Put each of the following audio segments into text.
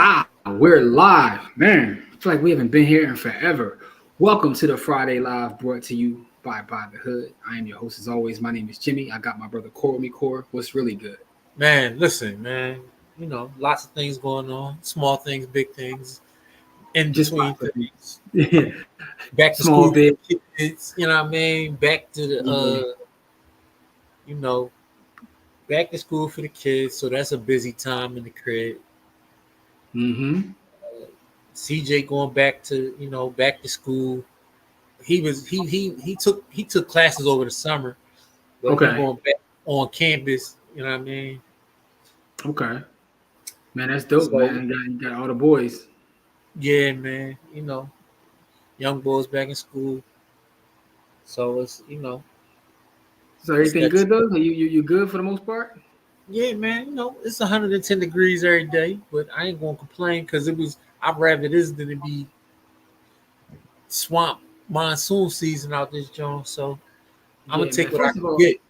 Wow, we're live. Man, I feel like we haven't been here in forever. Welcome to the Friday Live brought to you by the Hood. I am your host as always. My name is Jimmy. I got my brother Core with me. Core, what's really good? Man, listen, man. Lots of things going on. Small things, big things, in Just between lots of things. things. Back to Small school for bit. the kids. You know what I mean? Back to the Yeah. you know, back to school for the kids. So that's a busy time in the crib. Mm-hmm. CJ going back to back to school. He took classes over the summer, but he Okay. going back on campus. You know what I mean? Okay. Man, that's dope, So man. You got all the boys. yeah, man. Young boys back in school. So So it's everything that. good though? You good for the most part? Yeah, man. It's 110 degrees every day, but I ain't gonna complain because it was. I'd rather this than it be swamp monsoon season out this joint. So I'm gonna Yeah, man. take what I First of can all, get.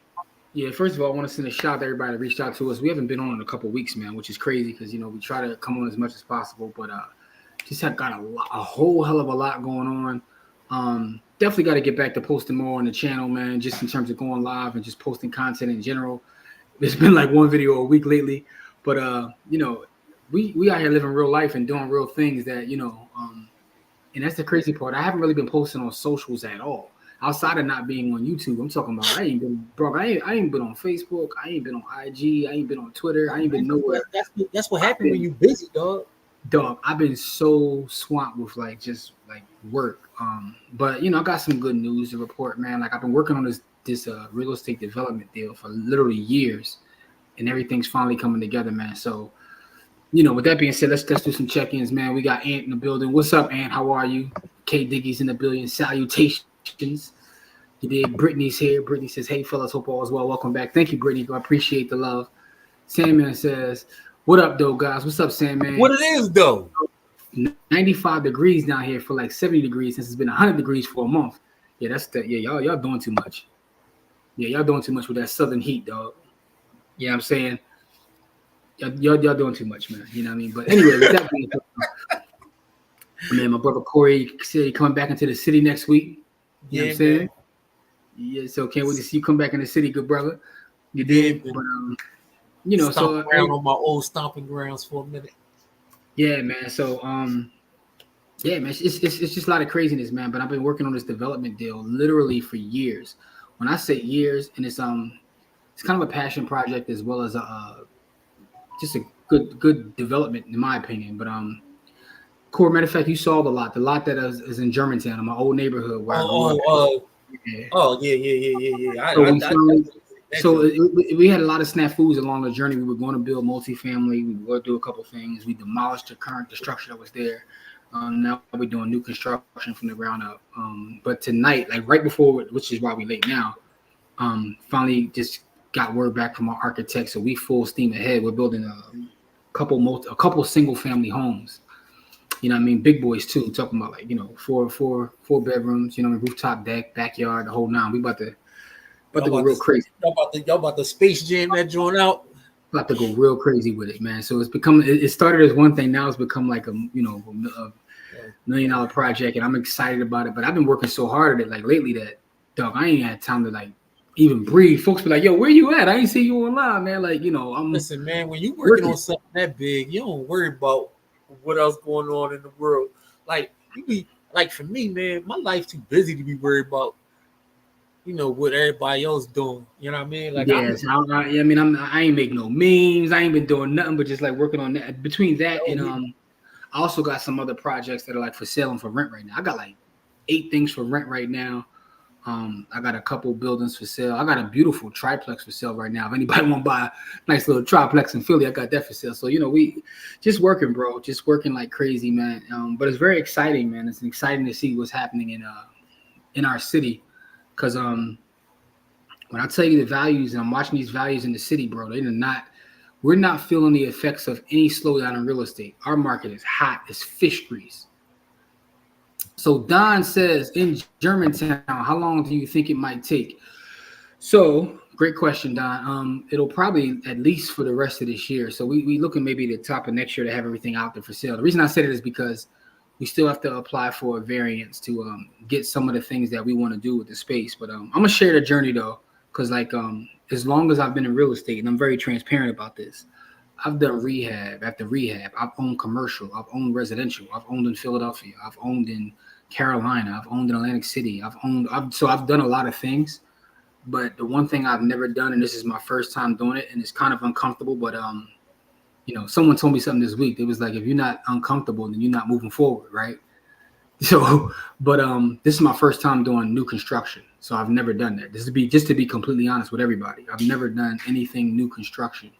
I want to send a shout out to everybody that reached out to us. We haven't been on in a couple of weeks, man, which is crazy because we try to come on as much as possible, but just have got a whole hell of a lot going on. Definitely got to get back to posting more on the channel, man. Just in terms of going live and just posting content in general. There's been like one video a week lately, but we out here living real life and doing real things that and that's the crazy part. I haven't really been posting on socials at all. Outside of not being on YouTube, I'm talking about I ain't been on Facebook, I ain't been on IG, I ain't been on Twitter, I ain't been nowhere. That's what I've happened when been you busy, dog. I've been so swamped with like just like work. But I got some good news to report, man. Like I've been working on this real estate development deal for literally years, and everything's finally coming together, man. So with that being said, let's do some check-ins, man. We got Ant in the building. What's up, Ant? How are you? K Diggy's in the building. Salutations. You did. Brittany's here. Brittany says, "Hey, fellas, hope all is well. Welcome back. Thank you, Brittany. I appreciate the love." Sandman says, "What up, though, guys? What's up, What Sandman? it is though? 95 degrees down here for like 70 degrees since it's been 100 degrees for a month. Yeah, y'all doing too much. Yeah, y'all doing too much with that southern heat, dog. You know what I'm saying? Y'all doing too much, man. You know what I mean? But anyway, with that being said, man, my brother Corey said he coming back into the city next week. You know what Yeah, I'm man. saying? Yeah, so can't wait to see you come back in the city, good brother. You Yeah, did, man. but Stomp around on my old stomping grounds for a minute. yeah, man. So yeah, man, it's just a lot of craziness, man. But I've been working on this development deal literally for years. When I say years, and it's kind of a passion project as well as just a good development in my opinion. But core matter of fact, you saw the lot that is in Germantown, in my old neighborhood where I grew up. Oh, oh, Yeah. yeah. So we I finally, that so joke. we had a lot of snafus along the journey. We were going to build multifamily. We were going to do a couple things. We demolished the structure that was there. Now we're doing new construction from the ground up. But tonight, like right before, which is why we late now, finally just got word back from our architect. So we full steam ahead. We're building a couple single family homes. You know what I mean? Big boys too. Talking about like, four bedrooms, rooftop deck, backyard, the whole nine. We about Y'all to go about real to crazy. y'all about to space jam that joint out. About to go real crazy with it, man. So it started as one thing. Now it's become like a $1 million project, and I'm excited about it. But I've been working so hard at it like lately that dog, I ain't had time to like even breathe. Folks be like, "Yo, where you at? I ain't see you online, man." Like, I'm Listen, man, when you working working. on something that big, you don't worry about what else going on in the world. Like you be like for me, man, my life too busy to be worried about, what everybody else doing. You know what I mean? Like Yes, I mean, I ain't make no memes. I ain't been doing nothing but just like working on that. Between that and I also got some other projects that are like for sale and for rent right now. I got like 8 things for rent right now. I got a couple buildings for sale. I got a beautiful triplex for sale right now. If anybody want to buy a nice little triplex in Philly, I got that for sale. So we just working, bro, just working like crazy, man. But it's very exciting, man. It's exciting to see what's happening in our city, because when I tell you the values, and I'm watching these values in the city, bro, we're not feeling the effects of any slowdown in real estate. Our market is hot as fish grease. So Don says in Germantown, how long do you think it might take? So Great question, Don. It'll probably at least for the rest of this year. So we looking maybe the top of next year to have everything out there for sale. The reason I said it is because we still have to apply for a variance to get some of the things that we want to do with the space. But I'm gonna share the journey though, because like as long as I've been in real estate, and I'm very transparent about this, I've done rehab after rehab. I've owned commercial. I've owned residential. I've owned in Philadelphia. I've owned in Carolina. I've owned in Atlantic City. So I've done a lot of things. But the one thing I've never done, and this is my first time doing it, and it's kind of uncomfortable, but someone told me something this week. It was like, if you're not uncomfortable, then you're not moving forward, right? So, but this is my first time doing new construction, so I've never done that. This to be just to be completely honest with everybody, I've never done anything new construction.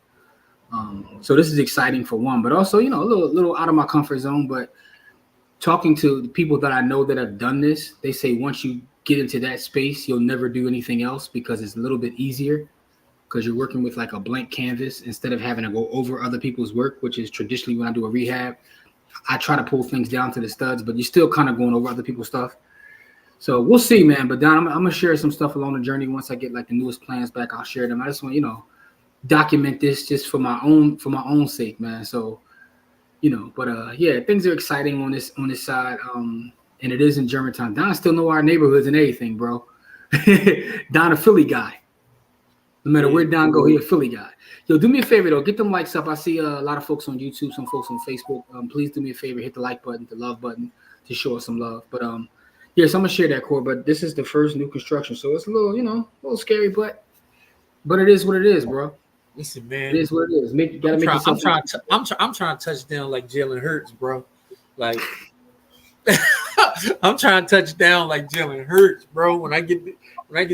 So this is exciting for one, but also a little out of my comfort zone. But talking to the people that I know that have done this, they say once you get into that space, you'll never do anything else because it's a little bit easier because you're working with like a blank canvas instead of having to go over other people's work, which is traditionally when I do a rehab, I try to pull things down to the studs, but you're still kind of going over other people's stuff. So we'll see, man. But Don, I'm gonna share some stuff along the journey. Once I get like the newest plans back, I'll share them. I just want document this just for my own sake, man. So but yeah, things are exciting on this side. And it is in Germantown. Don still know our neighborhoods and everything, bro. Don a Philly guy. No matter where Don go, he a Philly guy. Yo, do me a favor though, get them likes up. I see a lot of folks on YouTube, some folks on Facebook. Please do me a favor, hit the like button, the love button to show us some love. But yes, I'm gonna share that core. But this is the first new construction, so it's a little, a little scary, but it is what it is, bro. Listen, man, it is what it is. I'm trying to touch down like Jalen Hurts, bro. Like I'm trying to touch down like Jalen Hurts, bro. When I get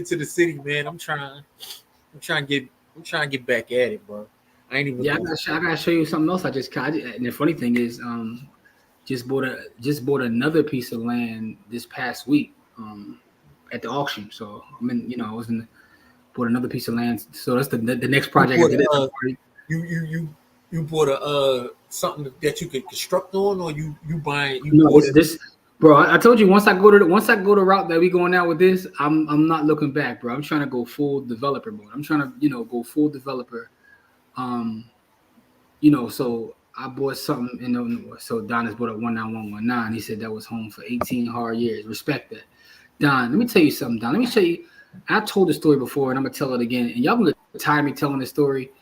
to the city, man, I'm trying to get back at it, bro. I ain't even. Yeah, I gotta show you something else. And the funny thing is, just bought another piece of land this past week, at the auction. So bought another piece of land. So that's the next project. You bought a something that you could construct on, or you buying? This, bro. I told you once I go the route that we going out with this, I'm not looking back, bro. I'm trying to go full developer mode. I'm trying to go full developer. So I bought something so Don has bought a 19119. He said that was home for 18 hard years. Respect that. Don, let me tell you something, Don. Let me show you. I told the story before and I'm gonna tell it again. And y'all gonna get tired of me telling the story,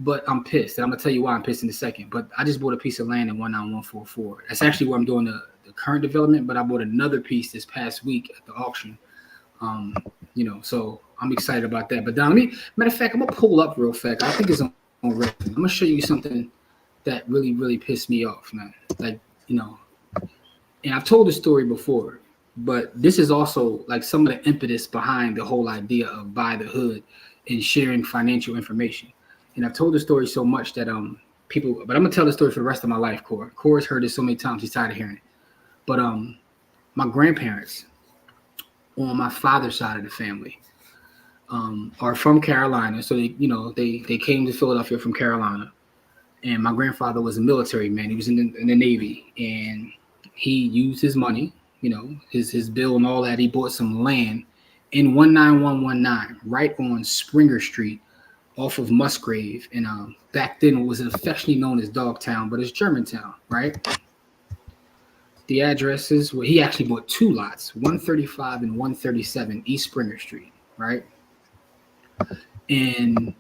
but I'm pissed. And I'm gonna tell you why I'm pissed in a second. But I just bought a piece of land in 19144. That's actually where I'm doing the current development, but I bought another piece this past week at the auction. So I'm excited about that. But Don, matter of fact, I'm gonna pull up real fast. I think it's on record. I'm gonna show you something that really, really pissed me off, man. Like, and I've told the story before, but this is also like some of the impetus behind the whole idea of Buy the Hood and sharing financial information. And I've told the story so much that people, but I'm gonna tell the story for the rest of my life. Cora's heard it so many times, he's tired of hearing it. But my grandparents on my father's side of the family are from Carolina. So they came to Philadelphia from Carolina. And my grandfather was a military man. He was in the Navy, and he used his money, his bill and all that. He bought some land in 19119, right on Springer Street, off of Musgrave. And back then it was affectionately known as Dogtown, but it's Germantown, right? The addresses where he actually bought two lots, 135 and 137 East Springer Street, right? And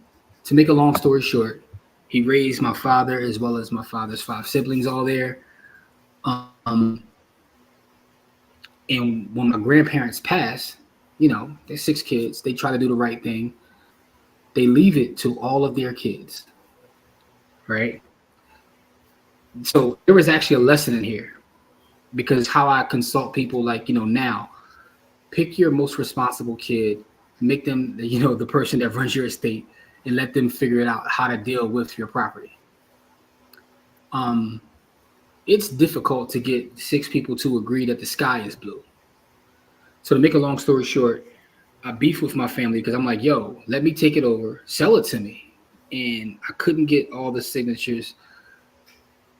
to make a long story short, he raised my father as well as my father's 5 siblings all there. And when my grandparents pass, they're 6 kids. They try to do the right thing. They leave it to all of their kids, right? So there was actually a lesson in here because how I consult people now, pick your most responsible kid, make them, the person that runs your estate, and let them figure it out how to deal with your property. It's difficult to get 6 people to agree that the sky is blue. So to make a long story short, I beef with my family because I'm like, yo, let me take it over, sell it to me. And I couldn't get all the signatures.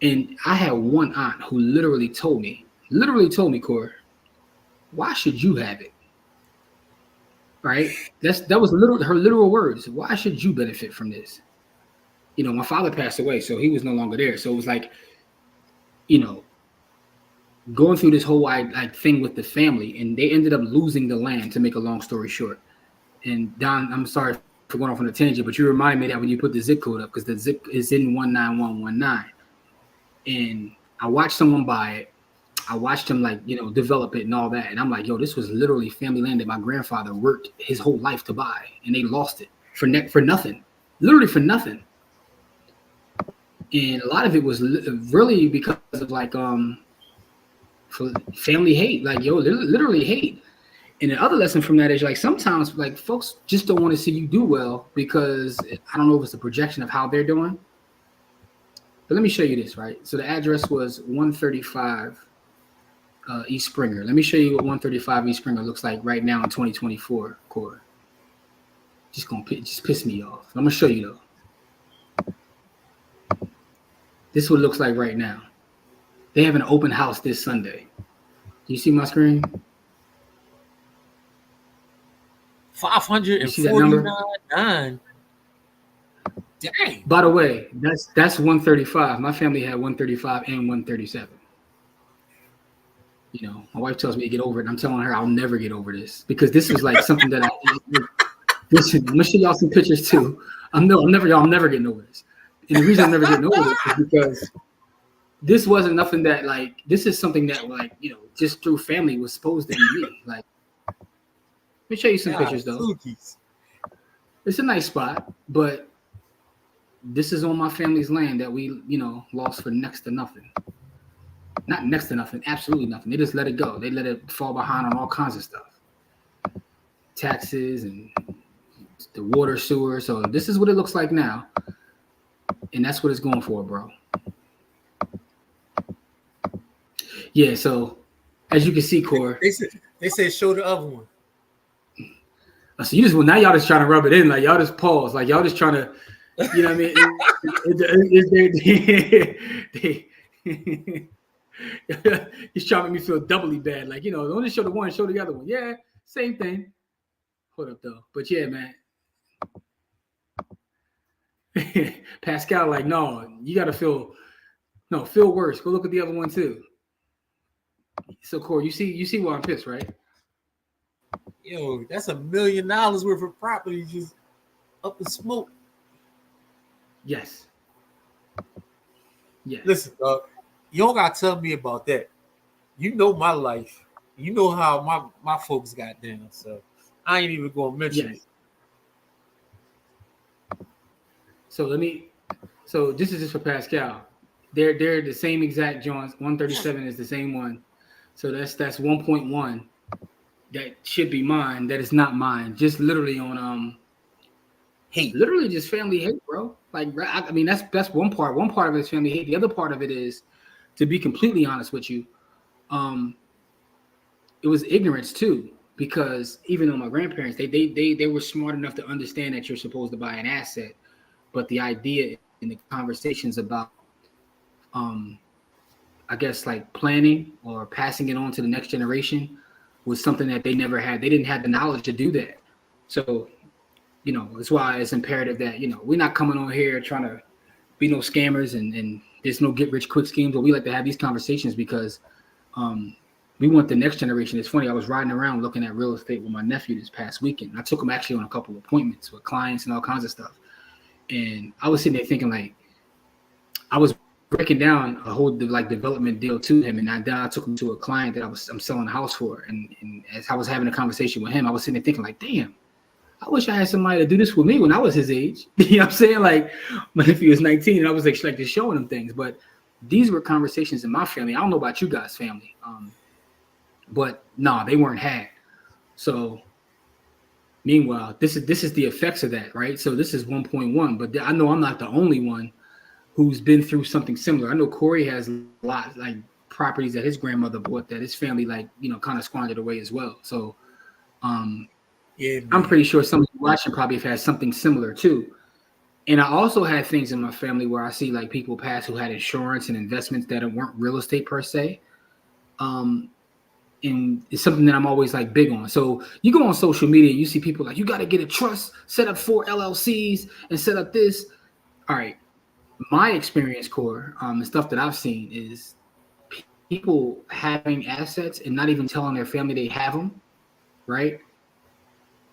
And I had one aunt who literally told me, Corey, why should you have it? right? That was her literal words. Why should you benefit from this? You know, my father passed away, so he was no longer there. So it was like, you know, going through this whole like thing with the family, and they ended up losing the land. To make a long story short, and Don, I'm sorry for going off on a tangent, but you reminded me that when you put the zip code up, because the zip is in 19119, and I watched someone buy it. I watched him like, you know, develop it and all that. And I'm like, yo, this was literally family land that my grandfather worked his whole life to buy, and they lost it for nothing, literally for nothing. And a lot of it was really because of like for family hate, like yo, literally hate. And the other lesson from that is like sometimes like folks just don't want to see you do well because I don't know if it's a projection of how they're doing. But let me show you this, right? So the address was 135 East Springer. Let me show you what 135 East Springer looks like right now in 2024, Core. Just piss me off. I'm gonna show you though. This is what it looks like right now. They have an open house this Sunday. Do you see my screen? 549. Dang. By the way, that's 135. My family had 135 and 137. You know, my wife tells me to get over it, and I'm telling her I'll never get over this because this was like something that listen, I'm gonna show y'all some pictures too. I'm never getting over this. And the reason I'm never getting over this is because this wasn't nothing that like this is something that like, you know, just through family was supposed to be me. Like, let me show you some pictures though. Cookies. It's a nice spot, but this is on my family's land that we, you know, lost for next to nothing. Not next to nothing, absolutely nothing. They just let it go. They let it fall behind on all kinds of stuff. Taxes and the water, sewer. So this is what it looks like now. And that's what it's going for, bro. Yeah, so as you can see, Core. They said show the other one. So you just, well, now y'all just trying to rub it in. Like y'all just pause. Like y'all just trying to, you know what I mean? He's trying to make me feel doubly bad. Like, you know, don't just show the one, show the other one. Yeah, same thing. Hold up, though. But yeah, man. Pascal, like, no, you got to feel worse. Go look at the other one, too. So, Corey, you see why I'm pissed, right? Yo, that's $1 million worth of property just up in smoke. Yes. Yes. Listen, dog. You don't gotta tell me about that. You know my life. You know how my folks got down. So I ain't even gonna mention it. So this is just for Pascal. They're the same exact joints. 137 is the same one. So that's 1.1. That should be mine. That is not mine. Just literally on hate. Literally just family hate, bro. Like I mean that's one part. One part of it is family hate. The other part of it is, to be completely honest with you, it was ignorance too, because even though my grandparents, they were smart enough to understand that you're supposed to buy an asset, but the idea in the conversations about, I guess like planning or passing it on to the next generation was something that they never had. They didn't have the knowledge to do that. So, you know, that's why it's imperative that, you know, we're not coming on here trying to be no scammers and there's no get rich quick schemes, but we like to have these conversations because we want the next generation. It's funny, I was riding around looking at real estate with my nephew this past weekend. I took him actually on a couple of appointments with clients and all kinds of stuff. And I was sitting there thinking, like, I was breaking down a whole like development deal to him, and I took him to a client that I'm selling a house for. And as I was having a conversation with him, I was sitting there thinking, like, damn, I wish I had somebody to do this with me when I was his age. You know what I'm saying? Like, but if he was 19, and I was like just showing him things. But these were conversations in my family. I don't know about you guys' family, but no, they weren't had. So meanwhile, this is the effects of that, right? So this is 1.1, but I know I'm not the only one who's been through something similar. I know Corey has a lot like properties that his grandmother bought that his family like, you know, kind of squandered away as well. So yeah, I'm pretty sure some of you watching probably have had something similar too. And I also had things in my family where I see like people pass who had insurance and investments that weren't real estate per se. And and it's something that I'm always like big on. So you go on social media, you see people like, you got to get a trust, set up 4 LLCs, and set up this. All right, my experience core, and stuff that I've seen is people having assets and not even telling their family they have them, right?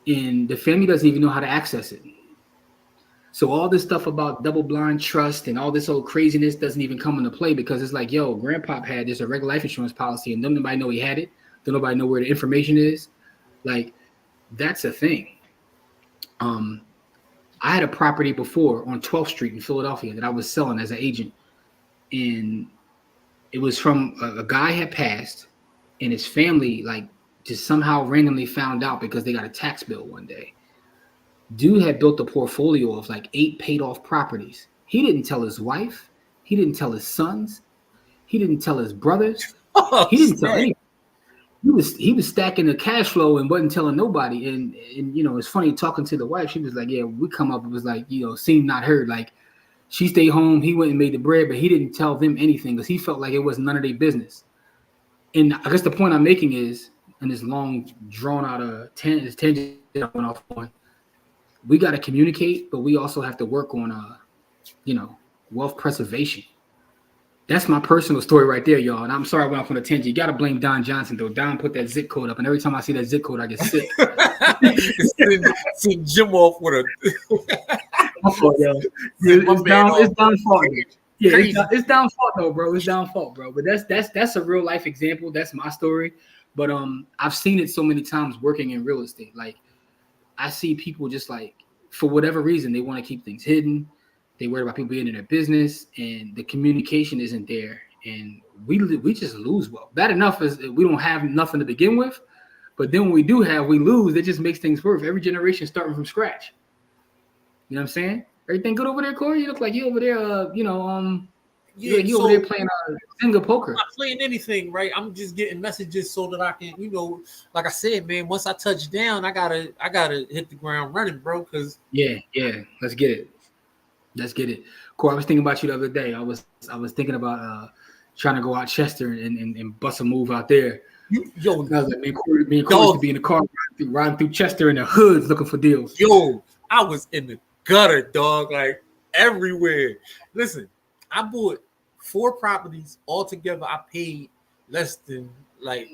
And the family doesn't even know how to access it. So all this stuff about double blind trust and all this old craziness doesn't even come into play because it's like, yo, grandpa had this a regular life insurance policy and nobody know he had it. Don't nobody know where the information is. Like, that's a thing. I had a property before on 12th Street in Philadelphia that I was selling as an agent. And it was from a guy had passed and his family like just somehow randomly found out because they got a tax bill one day. Dude had built a portfolio of like 8 paid off properties. He didn't tell his wife. He didn't tell his sons. He didn't tell his brothers. He didn't tell anybody. He was stacking the cash flow and wasn't telling nobody. And you know, it's funny talking to the wife. She was like, yeah, we come up. It was like, you know, seen not heard. Like she stayed home. He went and made the bread, but he didn't tell them anything because he felt like it was none of their business. And I guess the point I'm making is, in this long drawn out tangent I went off on, we got to communicate, but we also have to work on, you know, wealth preservation. That's my personal story right there, y'all. And I'm sorry I went off on a tangent. You got to blame Don Johnson, though. Don put that zip code up, and every time I see that zip code, I get sick. See Jim off with a. It's Don's fault. Yeah, it's Don's fault, though, bro. It's Don's fault, bro. But that's a real life example. That's my story. But I've seen it so many times working in real estate. Like, I see people just like, for whatever reason, they want to keep things hidden. They worry about people being in their business, and the communication isn't there. And we just lose wealth. Bad enough is we don't have nothing to begin with, but then when we do have, we lose. It just makes things worse. Every generation starting from scratch. You know what I'm saying? Everything good over there, Corey? You look like you over there, Yeah, you over there playing Zynga poker. I'm not playing anything, right? I'm just getting messages so that I can, you know, like I said, man. Once I touch down, I gotta hit the ground running, bro. Cause yeah, let's get it. Corey, I was thinking about you the other day. I was thinking about trying to go out Chester and bust a move out there. I was like, me and Corey used to be in the car riding through Chester in the hoods looking for deals. Yo, I was in the gutter, dog, like everywhere. Listen, I bought 4 properties altogether. I paid less than like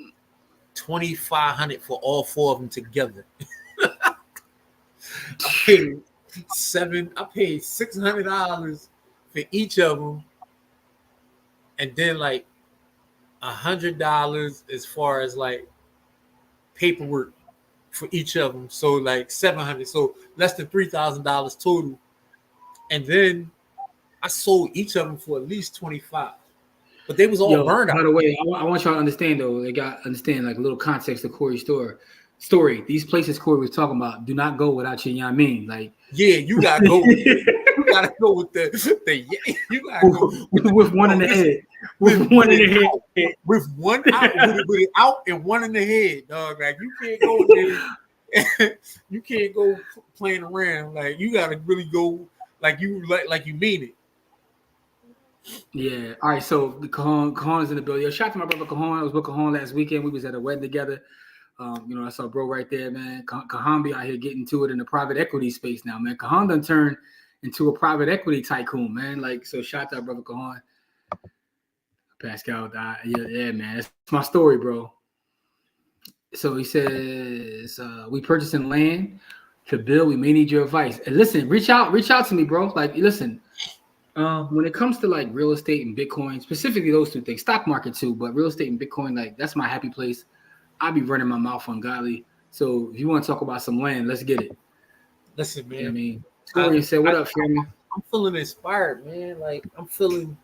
$2,500 for all 4 of them together. I paid $600 for each of them, and then like $100 as far as like paperwork for each of them. So like $700, so less than $3,000 total. And then I sold each of them for at least $25, but they was all burned out. By the way, I want y'all to understand though. Like a little context of Corey's story. These places Corey was talking about do not go without your, you know what I mean? Like, yeah, you gotta go. You gotta go with the you gotta go with one in the head. With one in the head. With one out, with it out and one in the head, dog. Like you can't go there. You can't go playing around. Like you gotta really go like you mean it. Yeah. All right. So the Cajon is in the building. Yo, shout out to my brother Cajon. I was with Cajon last weekend. We was at a wedding together. I saw bro right there, man. Cajon be out here getting to it in the private equity space now, man. Cajon done turned into a private equity tycoon, man. Like, so shout out to our brother Cajon. Pascal died. Yeah, man. That's my story, bro. So he says, we purchasing land to build. We may need your advice. And listen, reach out to me, bro. Like, listen, when it comes to like real estate and Bitcoin, specifically those 2 things, stock market too, but real estate and Bitcoin, like that's my happy place. I'll be running my mouth ungodly. So if you want to talk about some land, let's get it. Listen, man. You know what I mean, Corey said, "What up, family?" I'm feeling inspired, man. Like I'm feeling.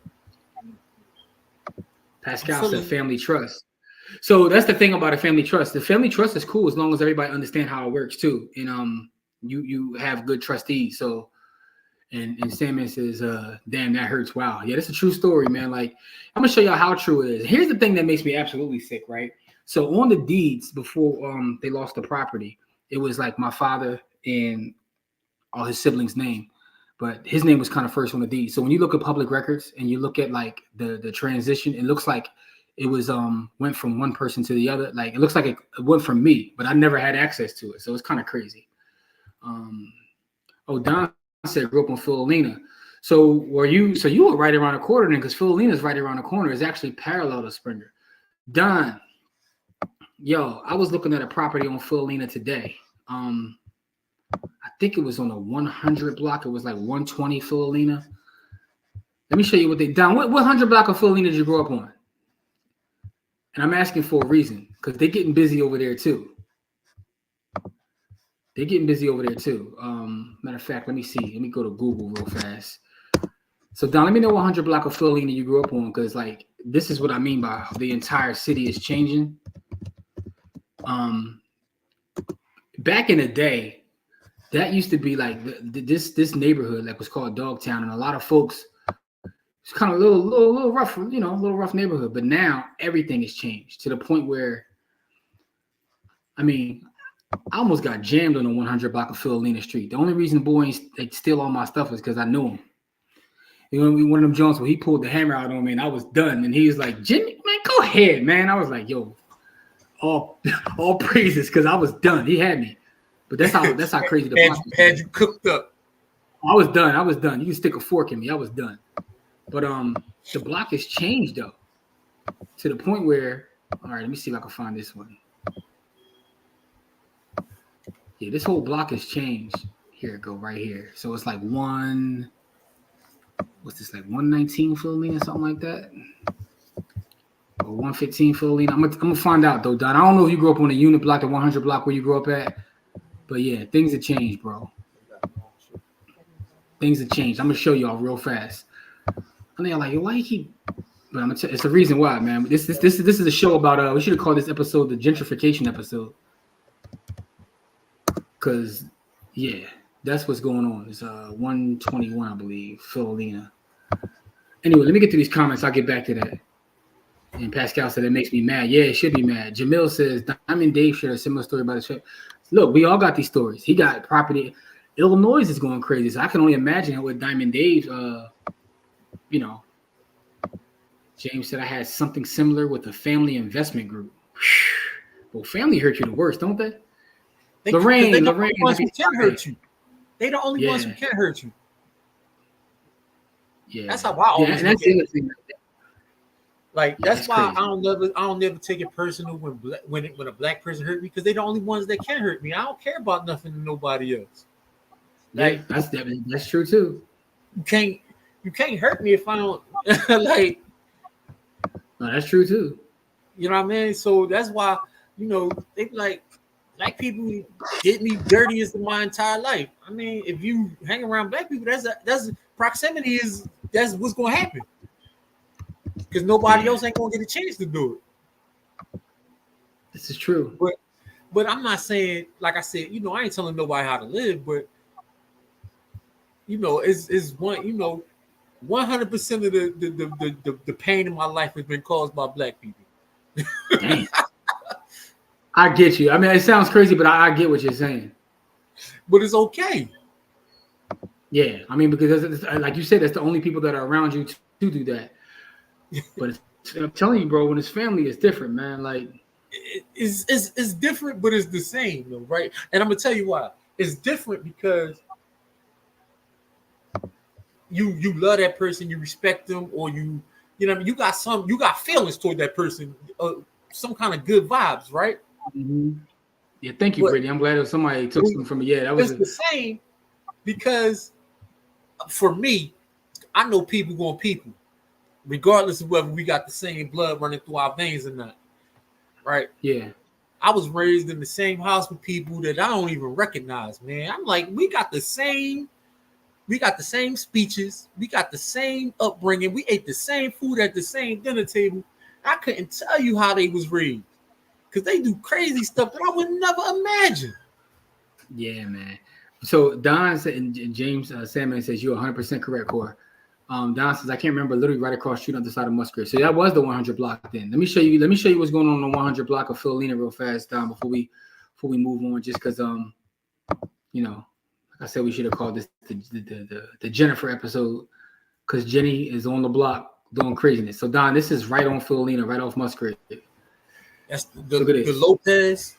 Pascal said, "Family trust." So that's the thing about a family trust. The family trust is cool as long as everybody understands how it works too, and you have good trustees. So, and Sandman says, "Damn, that hurts." Wow, yeah, that's a true story, man. Like I'm gonna show y'all how true it is. Here's the thing that makes me absolutely sick, right? So on the deeds before they lost the property, it was like my father and all his siblings' name, but his name was kind of first on the deed. So when you look at public records and you look at like the transition, it looks like it was went from one person to the other. Like it looks like it went from me, but I never had access to it, so it's kind of crazy. Don said grew up on Philolina. So so you were right around the corner then, because Philolina's right around the corner. It's actually parallel to Springer. Don, yo, I was looking at a property on Philolina today. I think it was on a 100 block. It was like 120 Philolina. Let me show you what they done. What 100 block of Philolina did you grow up on? And I'm asking for a reason, because they're getting busy over there too. Matter of fact, let me see. Let me go to Google real fast. So Don, let me know what 100 block of Philolina you grew up on, because like this is what I mean by the entire city is changing. Back in the day, that used to be like this neighborhood that was called Dogtown, and a lot of folks. It's kind of a little rough, a little rough neighborhood. But now everything has changed to the point where, I mean, I almost got jammed on the 100 block of Philolina Street. The only reason the boys they steal all my stuff is because I knew him. One of them Jones where he pulled the hammer out on me and I was done. And he was like, "Jimmy, man, go ahead, man." I was like, "Yo, all praises," because I was done. He had me. But that's how crazy the block was. Had you cooked up? I was done. You can stick a fork in me. I was done. But the block has changed though, to the point where, all right, let me see if I can find this one. Yeah, this whole block has changed. Here it go, right here. So it's like 119 Philolina, something like that, or 115 Philolina. I'm gonna find out though, Don. I don't know if you grew up on a unit block, the 100 block where you grew up at, but yeah, things have changed, bro. Things have changed. I'm gonna show y'all real fast. And they're like, "Yo, why you keep?" But I'm gonna it's the reason why, man. This is a show about we should have called this episode the gentrification episode, because yeah, that's what's going on. It's 121, I believe, Philolina. Anyway, let me get to these comments. I'll get back to that. And Pascal said it makes me mad. Yeah, it should be mad. Jamil says Diamond Dave shared a similar story about his trip. Look, we all got these stories. He got property. Illinois is going crazy, so I can only imagine what Diamond Dave's James said I had something similar with a family investment group. Well, family hurt you the worst, don't they? Lorraine, the only ones who can hurt you. They the only ones who can hurt you. Yeah, that's how I always look at it. Like that's why crazy. I don't never take it personal when a black person hurt me, because they're the only ones that can hurt me. I don't care about nothing to nobody else. Like that's true too. You can't hurt me if I don't like. No, that's true too. You know what I mean? So that's why they like black people get me dirtiest in my entire life. I mean, if you hang around black people, that's proximity that's what's gonna happen. Because nobody else ain't gonna get a chance to do it. This is true. But I'm not saying, like I said, I ain't telling nobody how to live, but it's one, 100% of the pain in my life has been caused by black people. Damn. I get you. I mean, it sounds crazy, but I get what you're saying. But it's okay. Yeah, I mean, because like you said, that's the only people that are around you to do that. But I'm telling you, bro, when it's family, it's different, man. Like it's different, but it's the same, though, right? And I'm gonna tell you why. It's different because you love that person, you respect them, or you got feelings toward that person, some kind of good vibes, right? Mm-hmm. Yeah, thank you, Brittany. I'm glad that somebody took something from me. Yeah, that was the same, because for me, I know people going people, regardless of whether we got the same blood running through our veins or not, right? Yeah. I was raised in the same house with people that I don't even recognize, man. I'm like, we got the same speeches, we got the same upbringing, we ate the same food at the same dinner table. I couldn't tell you how they was raised, because they do crazy stuff that I would never imagine. Yeah, man. So Don said, and James Salmon says you're 100% correct, Core. Don says I can't remember, literally right across the street on the side of Musgrave. So that was the 100 block then. Let me show you what's going on the 100 block of Philolina real fast, Don, before we move on. Just because like I said, we should have called this the Jennifer episode, because Jenny is on the block doing craziness. So Don, this is right on Philolina, right off Musgrave. That's Look at the this. Lopez.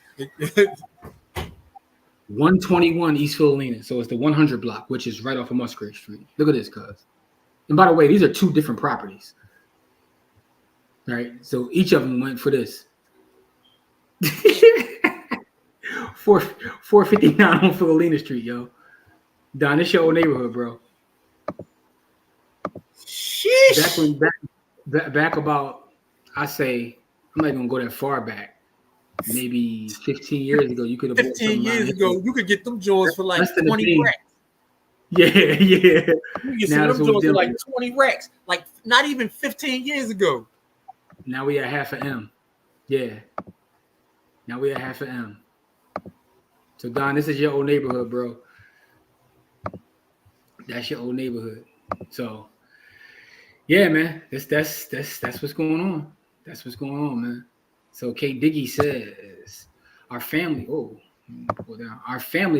121 East Philolina. So it's the 100 block, which is right off of Musgrave Street. Look at this, cuz. And by the way, these are two different properties. Right? So each of them went for this. 459 on Philolina Street, yo. Don, this your old neighborhood, bro. Sheesh. Back about, I say, I'm not gonna go that far back. Maybe 15 years ago, you could have 15 years ago, you could get them joints for like 20 racks. Yeah. You get some Now of them joints for like 20 racks. Like not even 15 years ago. Now we at half an M. Yeah. Now we at half an M. So Don, this is your old neighborhood, bro. That's your old neighborhood. So yeah, man. That's what's going on. That's what's going on, man. So Kate Diggy says, our family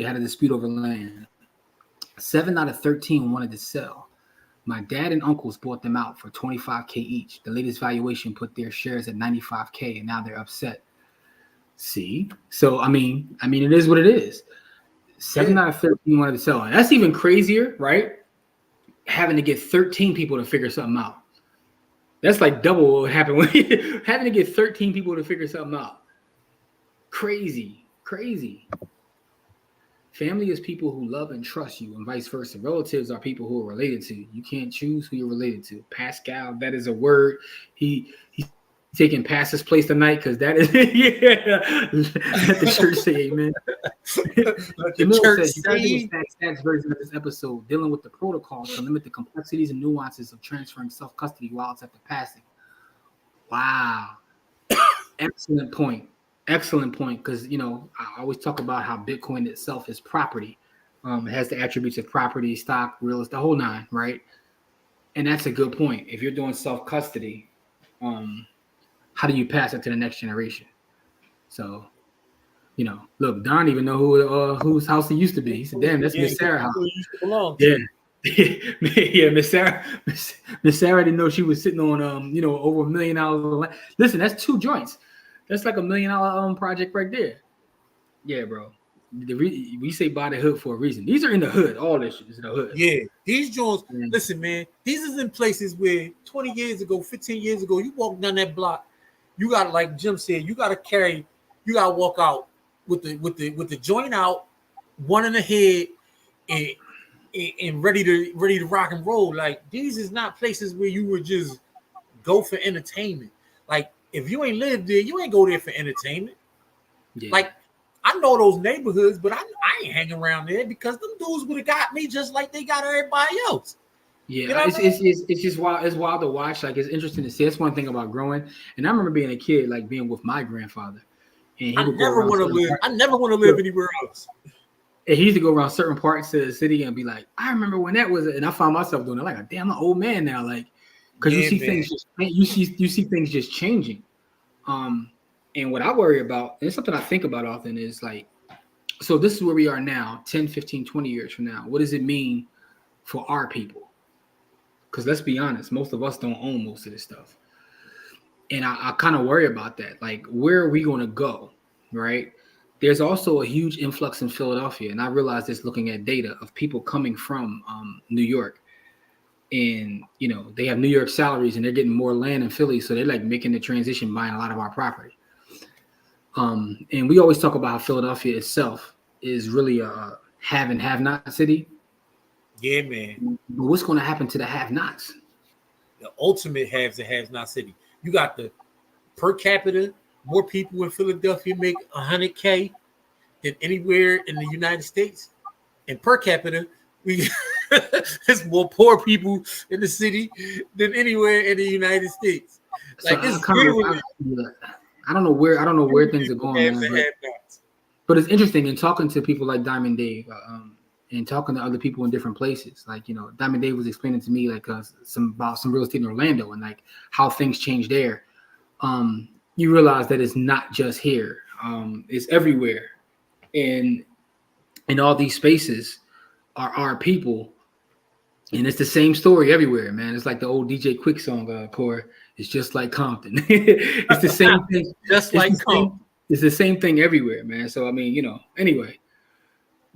had a dispute over land. 7 out of 13 wanted to sell. My dad and uncles bought them out for $25K each. The latest valuation put their shares at $95K, and now they're upset. See? So I mean, it is what it is. 7 out of 13 wanted to sell. And that's even crazier, right? Having to get 13 people to figure something out. That's like double what happened when having to get 13 people to figure something out. Crazy. Family is people who love and trust you, and vice versa. Relatives are people who are related to you. You can't choose who you're related to. Pascal, that is a word. He's taking Pastor's place tonight because that is Let the church say amen. The church says you gotta do a stats version of this episode, dealing with the protocols to limit the complexities and nuances of transferring self-custody while it's at the passing. Wow. Excellent point. Because I always talk about how Bitcoin itself is property. It has the attributes of property, stock, real estate, the whole nine, right? And that's a good point. If you're doing self-custody, how do you pass it to the next generation? So, look, Don even know whose house it used to be. He said, "Damn, that's Miss Sarah's house." Used to belong to. Yeah, Miss Sarah. Miss Sarah didn't know she was sitting on over $1 million of land. Listen, that's 2 joints. That's like $1 million project right there. Yeah, bro. We say buy the hood for a reason. These are in the hood. All this shit is in the hood. Yeah, these joints. Listen, man. These is in places where 20 years ago, 15 years ago, you walk down that block, you got, like Jim said, you got to walk out with the joint out, one in the head, and ready to rock and roll. Like, these is not places where you would just go for entertainment. Like, if you ain't lived there, you ain't go there for entertainment. Yeah. Like, I know those neighborhoods, but I ain't hanging around there because them dudes would have got me just like they got everybody else. Yeah, it's just wild. It's wild to watch. Like, it's interesting to see. That's one thing about growing. And I remember being a kid, like being with my grandfather. And he I never want to live anywhere else. And he used to go around certain parts of the city and be like, I remember when that was it. And I found myself doing it. Like, damn, I'm an old man now. Like, because you see things just changing. And what I worry about, and it's something I think about often, is like, so this is where we are now, 10, 15, 20 years from now. What does it mean for our people? Because let's be honest, most of us don't own most of this stuff. And I kind of worry about that. Like, where are we going to go, right? There's also a huge influx in Philadelphia. And I realized this looking at data of people coming from New York. And, they have New York salaries and they're getting more land in Philly. So they're like making the transition, buying a lot of our property. And we always talk about how Philadelphia itself is really a have and have not city. Yeah, man. But what's going to happen to the have nots? The ultimate haves and have not city. You got the per capita, more people in Philadelphia make 100K than anywhere in the United States. And per capita, there's more poor people in the city than anywhere in the United States. Like, so I don't know where things are going, man, but it's interesting in talking to people like Diamond Dave and talking to other people in different places. Like, Diamond Dave was explaining to me like about some real estate in Orlando and like how things change there. You realize that it's not just here; it's everywhere, and in all these spaces are our people And it's the same story everywhere, man. It's like the old DJ Quick song, Core. It's just like Compton. It's the same thing. Just It's like the same. Compton. It's the same thing everywhere, man. So I mean, anyway.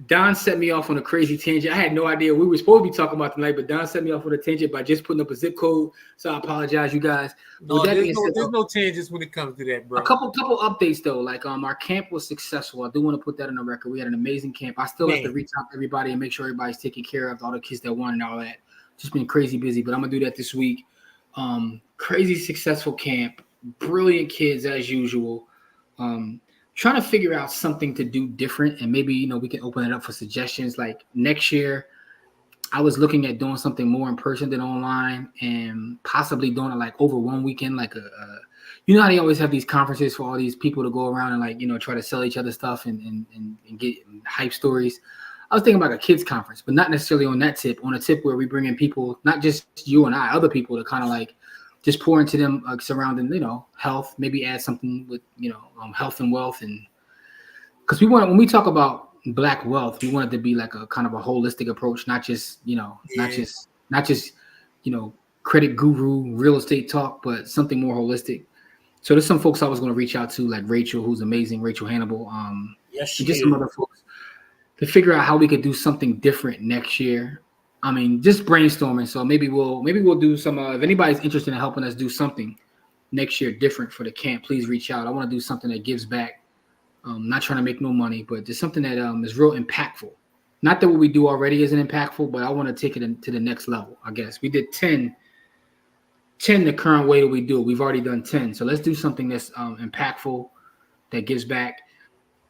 Don set me off on a crazy tangent. I had no idea we were supposed to be talking about tonight, but Don set me off on a tangent by just putting up a zip code. So I apologize, you guys. No, there's no tangents when it comes to that, bro. A couple updates though. Like our camp was successful. I do want to put that on the record. We had an amazing camp. I still have to reach out to everybody and make sure everybody's taken care of, all the kids that won and all that. Just been crazy busy, but I'm gonna do that this week. Crazy successful camp, brilliant kids as usual. Trying to figure out something to do different, and maybe we can open it up for suggestions. Like next year, I was looking at doing something more in person than online, and possibly doing it like over one weekend, like how they always have these conferences for all these people to go around and like try to sell each other stuff and get hype stories. I was thinking about a kids conference, but not necessarily on that tip. On a tip where we bring in people, not just you and I, other people to kind of like just pour into them surrounding, health, maybe add something with, health and wealth. And because when we talk about Black wealth, we want it to be like a kind of a holistic approach, not just, not just, credit guru, real estate talk, but something more holistic. So there's some folks I was going to reach out to, like Rachel, who's amazing, Rachel Hannibal. Yes, and just some other folks to figure out how we could do something different next year. I mean, just brainstorming. So maybe we'll do some. If anybody's interested in helping us do something next year different for the camp, please reach out. I want to do something that gives back. Not trying to make no money, but just something that is real impactful. Not that what we do already isn't impactful, but I want to take it to the next level. I guess we did 10 the current way that we do it. We've already done 10, so let's do something that's impactful, that gives back,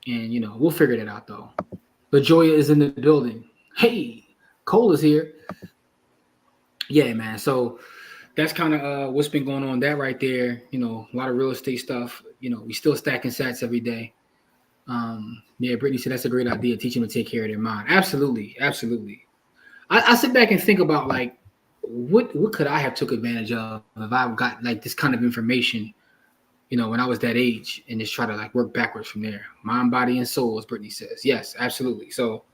and we'll figure that out though. LaJoya is in the building. Hey. Cole is here. Yeah, man. So that's kind of what's been going on. That right there, a lot of real estate stuff. We still stacking sats every day. Yeah, Brittany said that's a great idea. Teach them to take care of their mind. Absolutely, absolutely. I sit back and think about like what could I have took advantage of if I got like this kind of information, when I was that age, and just try to like work backwards from there. Mind, body, and soul, as Brittany says. Yes, absolutely. So.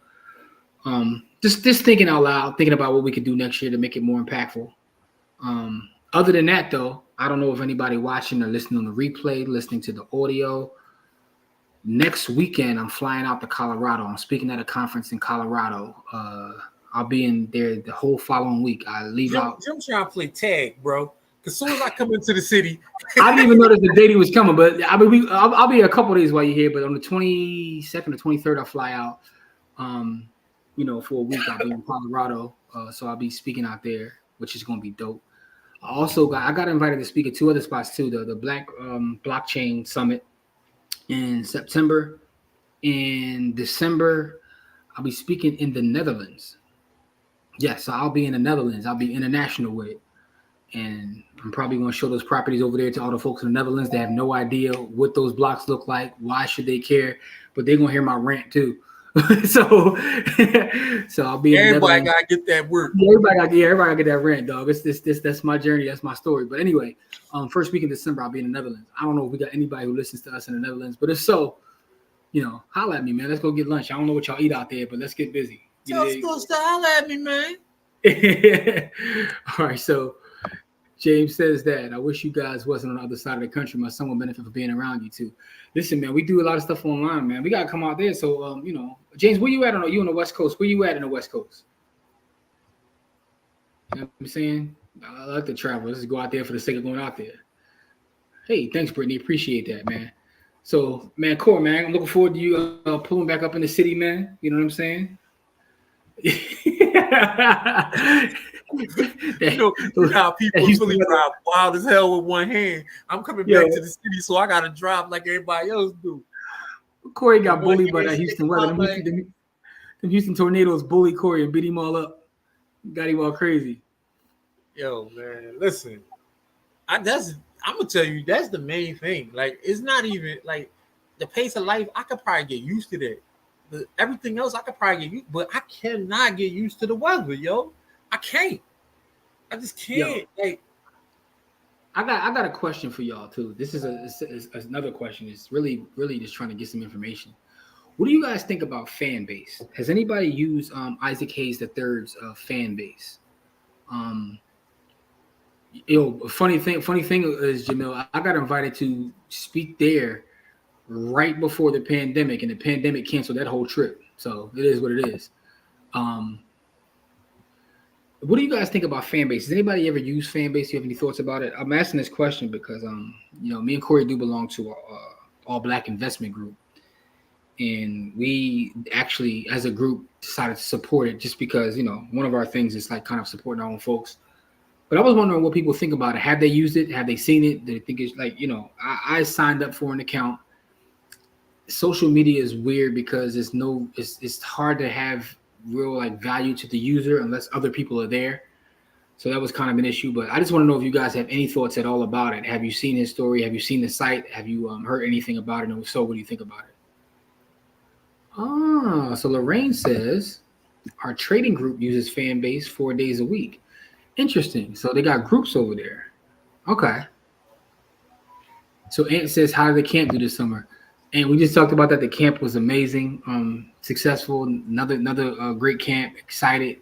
Just thinking out loud, thinking about what we could do next year to make it more impactful. Other than that, though, I don't know if anybody watching or listening on the replay, listening to the audio. Next weekend, I'm flying out to Colorado. I'm speaking at a conference in Colorado. I'll be in there the whole following week. I leave out. I'm trying to play tag, bro. As soon as I come into the city, I didn't even notice the date he was coming, but I mean, I'll be a couple of days while you're here. But on the 22nd or 23rd, I'll fly out. For a week. I'll be in Colorado, so I'll be speaking out there, which is going to be dope. I got invited to speak at two other spots too. The Black Blockchain Summit in September. In December, I'll be speaking in the Netherlands. Yeah, so I'll be in the Netherlands. I'll be international with it. And I'm probably going to show those properties over there to all the folks in the Netherlands. They have no idea what those blocks look like. Why should they care? But they're going to hear my rant too. so I'll be. Everybody gotta get that work. Everybody gotta get that rent, dog. That's my journey. That's my story. But anyway, first week in December, I'll be in the Netherlands. I don't know if we got anybody who listens to us in the Netherlands, but if so, holla at me, man. Let's go get lunch. I don't know what y'all eat out there, but let's get busy. Just holla at me, man. All right, so James says that I wish you guys wasn't on the other side of the country. My son would benefit from being around you too. Listen, man, we do a lot of stuff online, man. We gotta come out there. So, James, where you at? You on the West Coast? Where you at in the West Coast? You know what I'm saying? I like to travel. Let's go out there for the sake of going out there. Hey, thanks, Brittany. Appreciate that, man. So, man, Core, man, I'm looking forward to you pulling back up in the city, man. You know what I'm saying? How people really drive wild as hell with one hand. I'm coming back to the city, so I gotta drive like everybody else do. Corey got bullied by that Houston weather. The Houston tornadoes bullied Corey and beat him all up. Got him all crazy. Yo, man, listen. I'm gonna tell you, that's the main thing. Like, it's not even like the pace of life. I could probably get used to that. Everything else I could probably get used, but I cannot get used to the weather, yo. I can't. I just can't. Yo, like, I got a question for y'all too. This is another question. It's really just trying to get some information. What do you guys think about fan base? Has anybody used Isaac Hayes III's fan base? Um, funny thing is, Jamil, I got invited to speak there right before the pandemic, and the pandemic canceled that whole trip. So it is what it is. Um, what do you guys think about fan base? Has anybody ever used fan base? Do you have any thoughts about it? I'm asking this question because me and Corey do belong to all black investment group, and we actually, as a group, decided to support it just because one of our things is like kind of supporting our own folks. But I was wondering what people think about it. Have they used it? Have they seen it? Do they think it's like I signed up for an account. Social media is weird because it's hard to have real like value to the user unless other people are there. So that was kind of an issue. But I just want to know if you guys have any thoughts at all about it. Have you seen his story? Have you seen the site? Have you heard anything about it? And if so, what do you think about it? So Lorraine says our trading group uses fan base 4 days a week. Interesting. So they got groups over there. Okay. So Ant says, how did the camp do this summer? And we just talked about that. The camp was amazing, successful. Another great camp. Excited.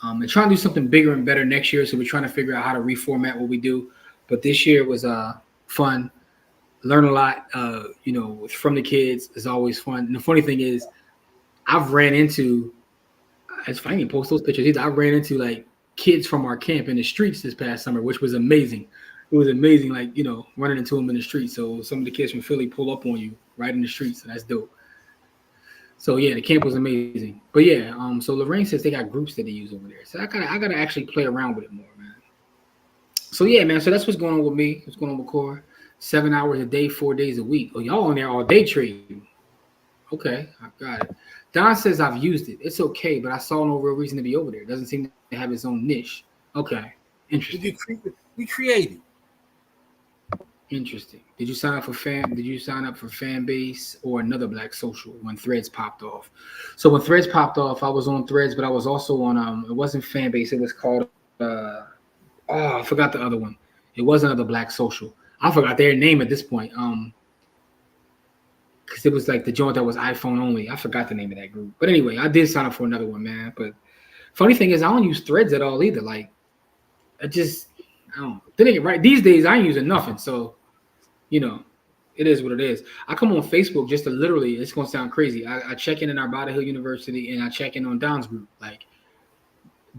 And trying to do something bigger and better next year. So we're trying to figure out how to reformat what we do. But this year was fun. Learn a lot. From the kids is always fun. And the funny thing is, I've ran into. It's funny you post those pictures either. I ran into like kids from our camp in the streets this past summer, which was amazing. It was amazing, like, running into them in the street. So some of the kids from Philly pull up on you right in the streets, and that's dope. So yeah, the camp was amazing. But yeah, so Lorraine says they got groups that they use over there. So I gotta actually play around with it more, man. So yeah, man. So that's what's going on with me. What's going on with Core? 7 hours a day, 4 days a week. Oh, y'all on there all day trading. Okay, I got it. Don says I've used it. It's okay, but I saw no real reason to be over there. It doesn't seem to have its own niche. Okay, interesting. We created. Interesting. Did you sign up for fan base or another black social when Threads popped off? So when Threads popped off, I was on Threads, but I was also on it wasn't fan base, it was called I forgot the other one. It was another black social. I forgot their name at this point. Because it was like the joint that was iPhone only. I forgot the name of that group. But anyway, I did sign up for another one, man. But funny thing is I don't use Threads at all either. Like I don't know. Right these days I ain't using nothing. So it is what it is. I come on Facebook just to literally, it's going to sound crazy. I check in Arvada Hill University and I check in on Don's group. Like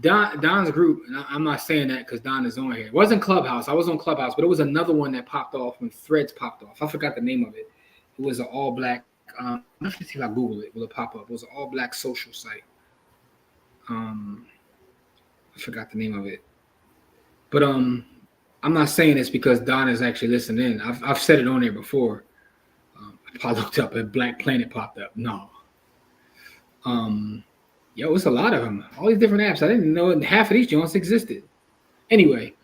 Don's group, and I'm not saying that because Don is on here. It wasn't Clubhouse. I was on Clubhouse, but it was another one that popped off when Threads popped off. I forgot the name of it. It was an all black, let me see if I Google it. Will it pop up? It was an all black social site. I forgot the name of it. But I'm not saying this because Don is actually listening in. I've said it on there before. I looked up and Black Planet popped up. No. It's a lot of them. All these different apps. I didn't know half of these joints existed. Anyway,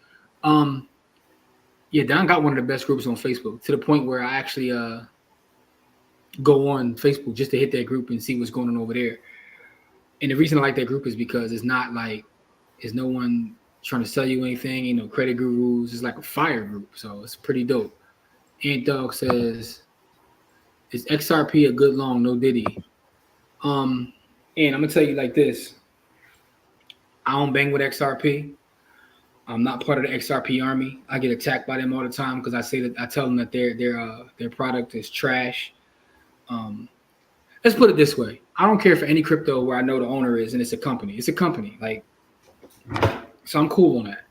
Don got one of the best groups on Facebook to the point where I actually go on Facebook just to hit that group and see what's going on over there. And the reason I like that group is because it's not like there's no one trying to sell you anything, credit gurus. It's like a fire group, so it's pretty dope. Ant Dog says, "Is XRP a good long? No Diddy." And I'm gonna tell you like this: I don't bang with XRP. I'm not part of the XRP army. I get attacked by them all the time because I tell them that their product is trash. Let's put it this way: I don't care for any crypto where I know the owner is and it's a company. It's a company, like. So I'm cool on that.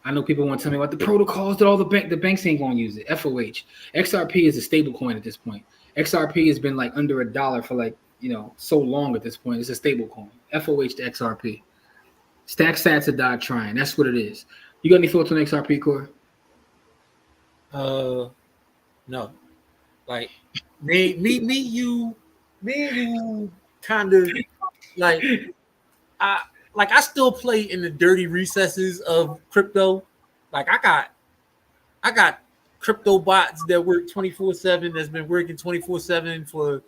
I know people want to tell me about the protocols that all the banks ain't going to use it. FOH. XRP is a stable coin at this point. XRP has been like under $1 for like, so long at this point. It's a stable coin. FOH to XRP. Stack sats or die trying. That's what it is. You got any thoughts on XRP, Core? No. Like me and you kind of like I still play in the dirty recesses of crypto. Like I got crypto bots that work 24/7 that's been working 24/7 for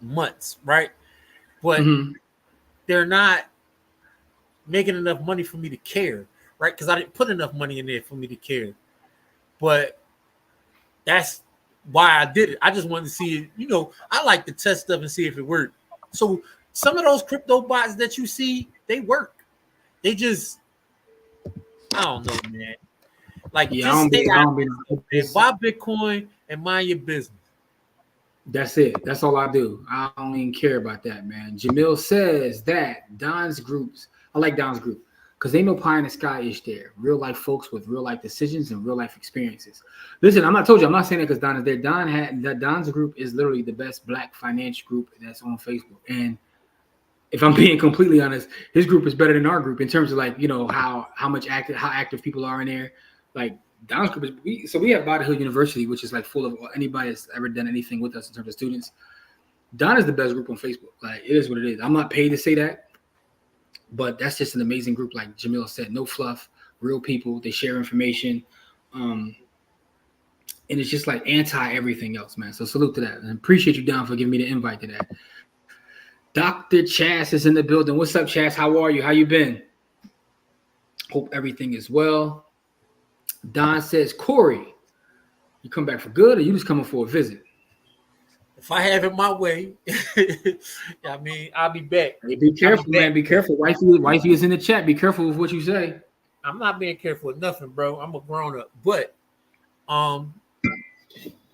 months, right? But they're not making enough money for me to care, right? Because I didn't put enough money in there for me to care. But that's why I did it. I just wanted to see it. I like to test stuff and see if it worked. So some of those crypto bots that you see, they work. They just, I don't know, man. Like, Yeah, just stay I out don't be. there, man. Buy Bitcoin and mind your business. That's it. That's all I do. I don't even care about that, man. Jamil says that Don's groups. I like Don's group because ain't no pie in the sky ish there. Real life folks with real life decisions and real life experiences. Listen, I'm not saying that because Don is there. Don's group is literally the best Black finance group that's on Facebook. And if I'm being completely honest, his group is better than our group in terms of like, how active people are in there. Like Don's group is we have Body Hill University, which is like full of anybody that's ever done anything with us in terms of students. Don is the best group on Facebook. Like it is what it is. I'm not paid to say that, but that's just an amazing group. Like Jamil said, no fluff, real people. They share information, and it's just like anti everything else, man. So salute to that, and appreciate you, Don, for giving me the invite to that. Dr. Chas is in the building. What's up, Chas? How are you? How you been? Hope everything is well. Don says, Corey, you come back for good or you just coming for a visit? If I have it my way, I mean, I'll be back. Hey, be careful, man. Be careful. Wifey is in the chat. Be careful with what you say. I'm not being careful with nothing, bro. I'm a grown up. But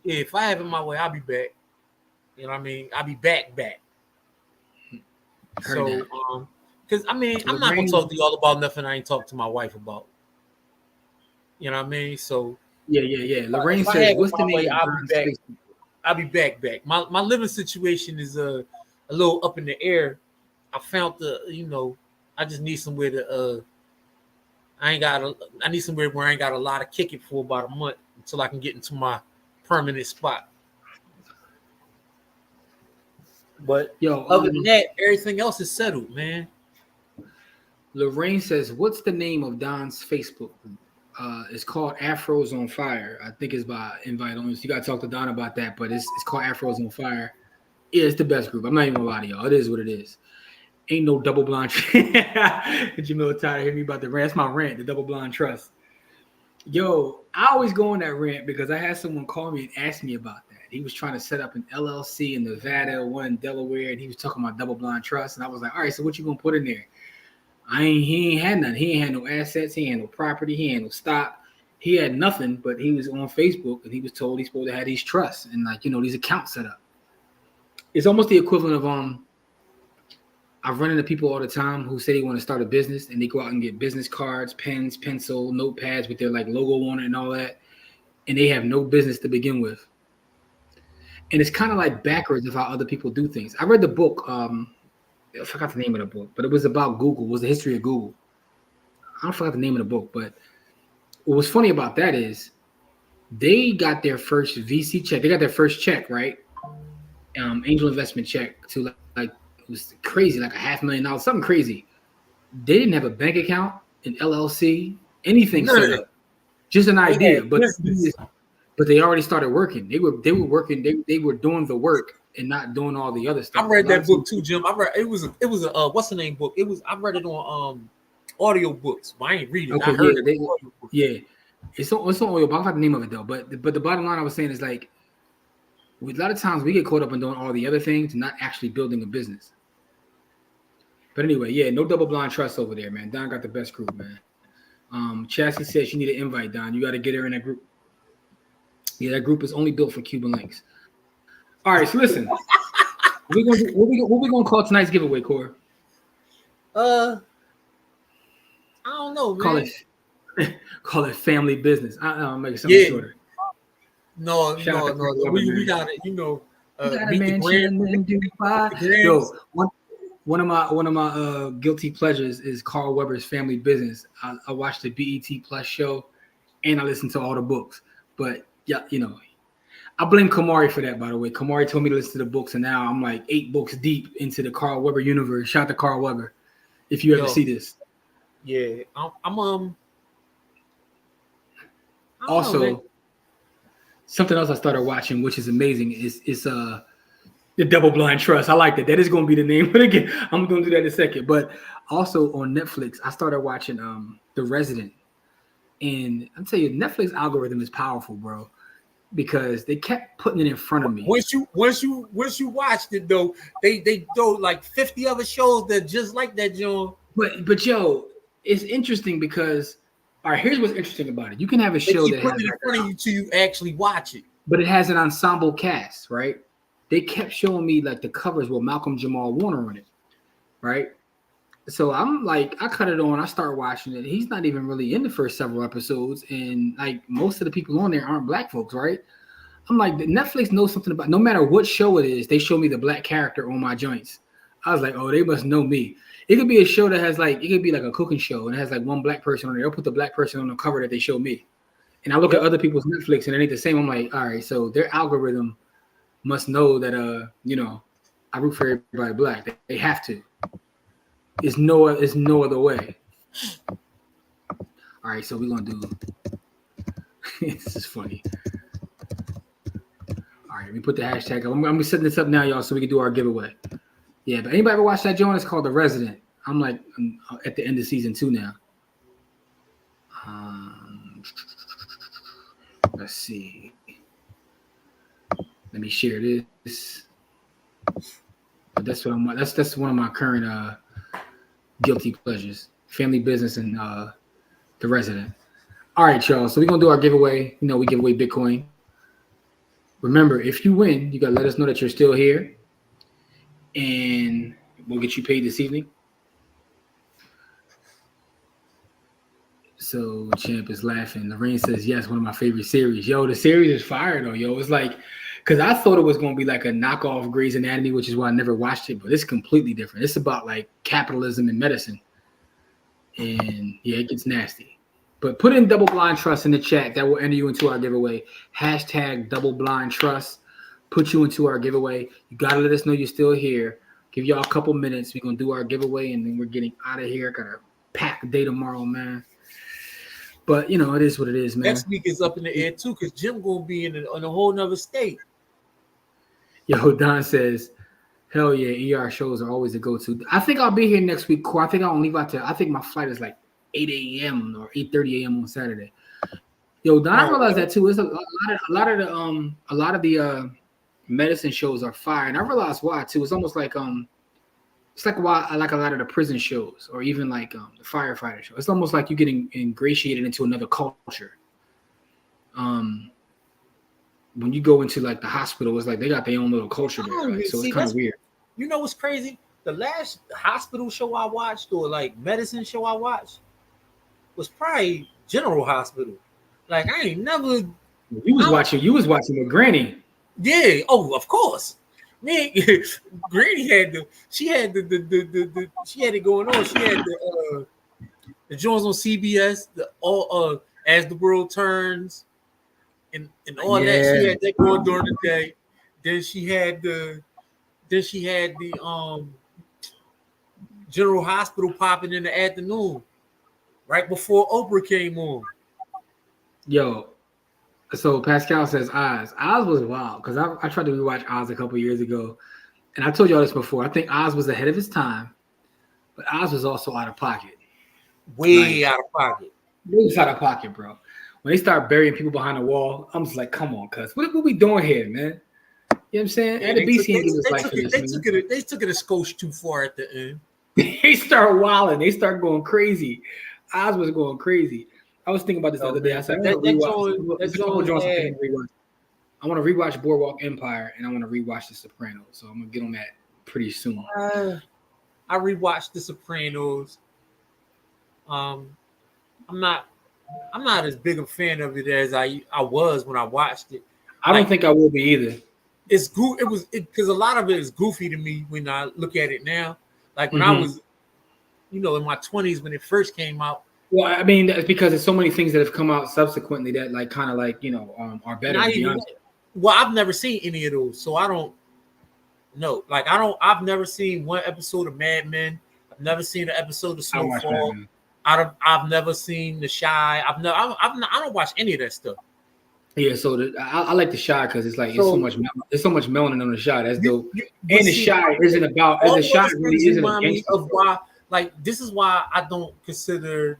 if I have it my way, I'll be back. You know what I mean? I'll be back. So, because I mean, I'm not gonna talk to you all about nothing I ain't talked to my wife about. You know what I mean? So yeah. Lorraine says, "What's the name?" I'll be back. My living situation is a little up in the air. I found I just need somewhere to I need somewhere where I ain't got a lot of kicking for about a month until I can get into my permanent spot. But other than that, everything else is settled, man. Lorraine says, "What's the name of Don's Facebook group?" It's called Afros on Fire. I think it's by invite only. So you got to talk to Don about that. But it's called Afros on Fire. Yeah, it's the best group. I'm not even gonna lie to y'all. It is what it is. Ain't no double blind. Jamil tired of hearing me about the rant. That's my rant. The double blind trust. Yo, I always go on that rant because I had someone call me and ask me about that. He was trying to set up an LLC in Nevada, one in Delaware, and he was talking about double blind trust. And I was like, all right, so what you gonna put in there? He ain't had nothing. He ain't had no assets. He ain't had no property. He ain't had no stock. He had nothing, but he was on Facebook and he was told he's supposed to have these trusts and these accounts set up. It's almost the equivalent of I've run into people all the time who say they want to start a business and they go out and get business cards, pens, pencil, notepads with their like logo on it and all that, and they have no business to begin with. And it's kind of like backwards of how other people do things. I read the book. I forgot the name of the book, but it was about Google. It was the history of Google. I forgot the name of the book, but what was funny about that is they got their first VC check. They got their first check, right? Angel investment check to like it was crazy, like $500,000, something crazy. They didn't have a bank account, an LLC, anything set up. Just an idea, but they already started working. They were working. They were doing the work and not doing all the other stuff. I read that book too, Jim. I read it was a what's the name book? I read it on audio books. But I ain't read it. Okay, I heard it. It's on audio. I forgot the name of it though. But the bottom line I was saying is like, a lot of times we get caught up in doing all the other things, not actually building a business. But anyway, yeah, no double blind trust over there, man. Don got the best group, man. Chassie says she need an invite, Don. You got to get her in that group. Yeah, that group is only built for Cuban links. All right, so listen. what we gonna call tonight's giveaway, Corey? I don't know, man. Call it family business. I'll make it something shorter. No. We got it. Yo, one of my guilty pleasures is Carl Weber's Family Business. I watched the BET Plus show, and I listened to all the books. But yeah, I blame Kamari for that. By the way, Kamari told me to listen to the books, and now I'm like 8 books deep into the Carl Weber universe. Shout out to Carl Weber, if you ever see this. Yeah, I'm also, something else I started watching, which is amazing, is the Double Blind Trust. I like that. That is going to be the name. But again, I'm going to do that in a second. But also on Netflix, I started watching The Resident. And I'm telling you, Netflix algorithm is powerful, bro, because they kept putting it in front of me. Once you watched it, though, they throw like 50 other shows that just like that, John. But yo, it's interesting because, all right, here's what's interesting about it. You can have a They show keep that has, putting it in front of you till you actually watch it. but it has an ensemble cast, right? They kept showing me like the covers with Malcolm Jamal Warner on it, right? So I'm like, I cut it on, I start watching it. He's not even really in the first several episodes, and like most of the people on there aren't black folks, right? I'm like, Netflix knows something about. No matter what show it is, they show me the black character on my joints. I was like, oh, they must know me. It could be a show that has like, it could be like a cooking show and it has like one black person on there. They'll put the black person on the cover that they show me. And I look at other people's Netflix and it ain't the same. I'm like, all right, so their algorithm must know that I root for everybody black. They have to. It's no other way. All right, so we're gonna do. This is funny. All right, we put the hashtag up. I'm gonna be setting this up now, y'all, so we can do our giveaway. Yeah, but anybody ever watch that joint? It's called The Resident. I'm like at the end of season 2 now. Let's see. Let me share this. But that's what that's one of my current guilty pleasures. Family Business and The Resident. All right, y'all. So we're gonna do our giveaway. You know, we give away Bitcoin. Remember, if you win, you gotta let us know that you're still here, and we'll get you paid this evening. So Champ is laughing. Lorraine says, yes, one of my favorite series. Yo, the series is fire though, yo. It's like, because I thought it was going to be like a knockoff Grey's Anatomy, which is why I never watched it, but it's completely different. It's about like capitalism and medicine. And yeah, it gets nasty. But put in Double Blind Trust in the chat. That will enter you into our giveaway. Hashtag Double Blind Trust. Put you into our giveaway. You got to let us know you're still here. Give y'all a couple minutes. We're going to do our giveaway, and then we're getting out of here. Got to pack the day tomorrow, man. But, you know, it is what it is, man. Next week is up in the air, too, because Jim going to be in a whole nother state. Yo, Don says, hell yeah, ER shows are always a go-to. I think I'll be here next week. I think I'll leave out I think my flight is like 8 a.m. or 8:30 a.m. on Saturday. Yo, Don, I realized that too. It's a lot of the medicine shows are fire, and I realized why too. It's almost like it's like why I like a lot of the prison shows, or even like the firefighter show. It's almost like you getting ingratiated into another culture. When you go into like the hospital, it's like they got their own little culture there, right? So it's kind of weird. You know what's crazy? The last hospital show I watched, or like medicine show I watched, was probably General Hospital. Like I ain't never. You was watching with Granny. Yeah. Oh, of course. Man, Granny had she had it going on. She had the Jones on CBS, As the World Turns, and all that. She had that going during the day. Then she had the General Hospital popping in the afternoon, right before Oprah came on. Yo, so Pascal says Oz. Oz was wild because I tried to rewatch Oz a couple years ago, and I told y'all this before. I think Oz was ahead of his time, but Oz was also out of pocket. Way out of pocket. It was out of pocket, bro. When they start burying people behind the wall, I'm just like, come on, cuz. What we doing here, man? You know what I'm saying? Yeah, they took it a skosh too far at the end. They start wilding. They start going crazy. Oz was going crazy. I was thinking about this the other day. I said, I want to rewatch Boardwalk Empire, and I want to rewatch The Sopranos. So I'm gonna get on that pretty soon. I rewatched The Sopranos. I'm not as big a fan of it as I was when I watched it. I don't think I will be either. It's because a lot of it is goofy to me when I look at it now. Like when I was, in my 20s when it first came out. Well, I mean, that's because there's so many things that have come out subsequently that like kind of like are better. Well, I've never seen any of those, so I don't know. Like I've never seen one episode of Mad Men. I've never seen an episode of Snowfall. I've never seen The Chi. I don't watch any of that stuff. Yeah, so I like The Chi because it's like there's so much melanin on The Chi. That's dope. And The Chi isn't about. The Chi really isn't a gangster of why. Like this is why I don't consider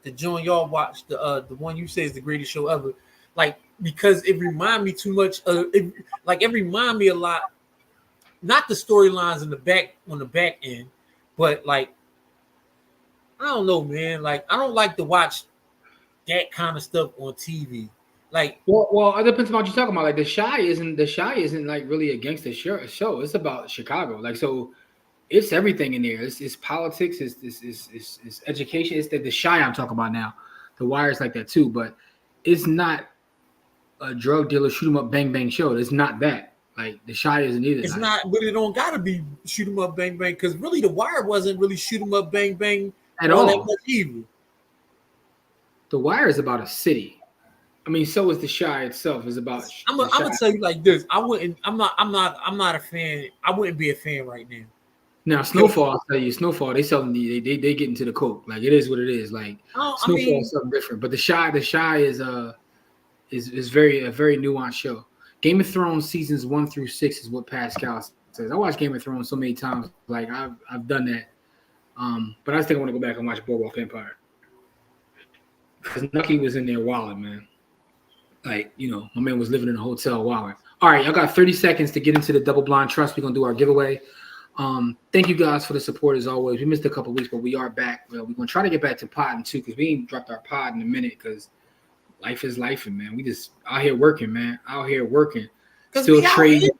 the joint y'all watch, the one you say is the greatest show ever, like because it remind me too much of it remind me a lot, not the storylines on the back end, but like I don't know, man. Like I don't like to watch that kind of stuff on TV. Like Well, it depends on what you're talking about. Like the Shy isn't like really a gangster show. It's about Chicago. Like so, it's everything in there. It's politics. It's education. It's the Shy I'm talking about now. The Wire is like that too, but it's not a drug dealer shoot 'em up bang bang show. It's not that. Like the Shy isn't either. it's Like not, but it don't gotta be shoot 'em up, bang bang. Because really, The Wire wasn't really shoot 'em up, bang bang at all that all. much either. The Wire is about a city. I mean, so is the Shy itself. Is about I'm the Shy. gonna tell you like this. I wouldn't. I'm not a fan. I wouldn't be a fan right now. Now, Snowfall, I'll tell you, Snowfall, they selling they get into the coke. Like it is what it is. Like I Snowfall mean, is something different. But the Shy is very a very nuanced show. Game of Thrones seasons 1 through 6 is what Pascal says. I watched Game of Thrones so many times. Like I've done that. But I think I want to go back and watch Boardwalk Empire. Because Nucky was in there wilding, man. Like, my man was living in a hotel wilding. All right, y'all got 30 seconds to get into the double blind trust. We're gonna do our giveaway. Thank you guys for the support as always. We missed a couple weeks, but we are back. We're gonna try to get back to podding too, because we ain't dropped our pod in a minute because life is life, and man. We just out here working, man. Out here working. Still trading.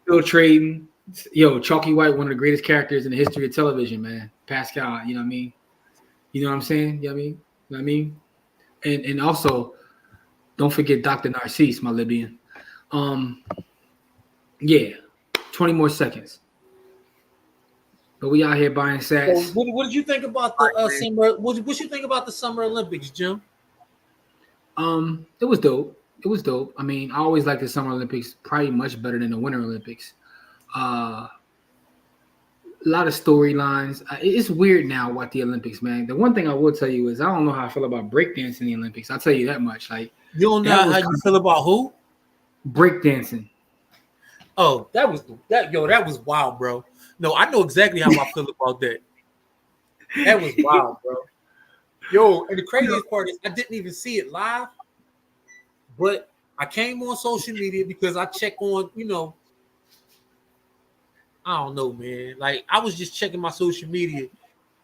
Still trading. Yo, Chalky White, one of the greatest characters in the history of television, man. Pascal, you know what I mean? You know what I'm saying? You know what I mean? And also, don't forget Dr. Narcisse, my Libyan. Yeah, 20 more seconds. But we out here buying sats. So what did you think about the summer? What you think about the Summer Olympics, Jim? It was dope. It was dope. I mean, I always like the Summer Olympics probably much better than the Winter Olympics. A lot of storylines. It's weird now what the Olympics, man. The one thing I will tell you is I don't know how I feel about breakdancing in the Olympics. I'll tell you that much. Like you don't know how you feel about who? Breakdancing. Oh, that was wild, bro. No, I know exactly how I feel about that. That was wild, bro. Yo, and the craziest part is I didn't even see it live, but I came on social media because I check on, I don't know, man. Like I was just checking my social media,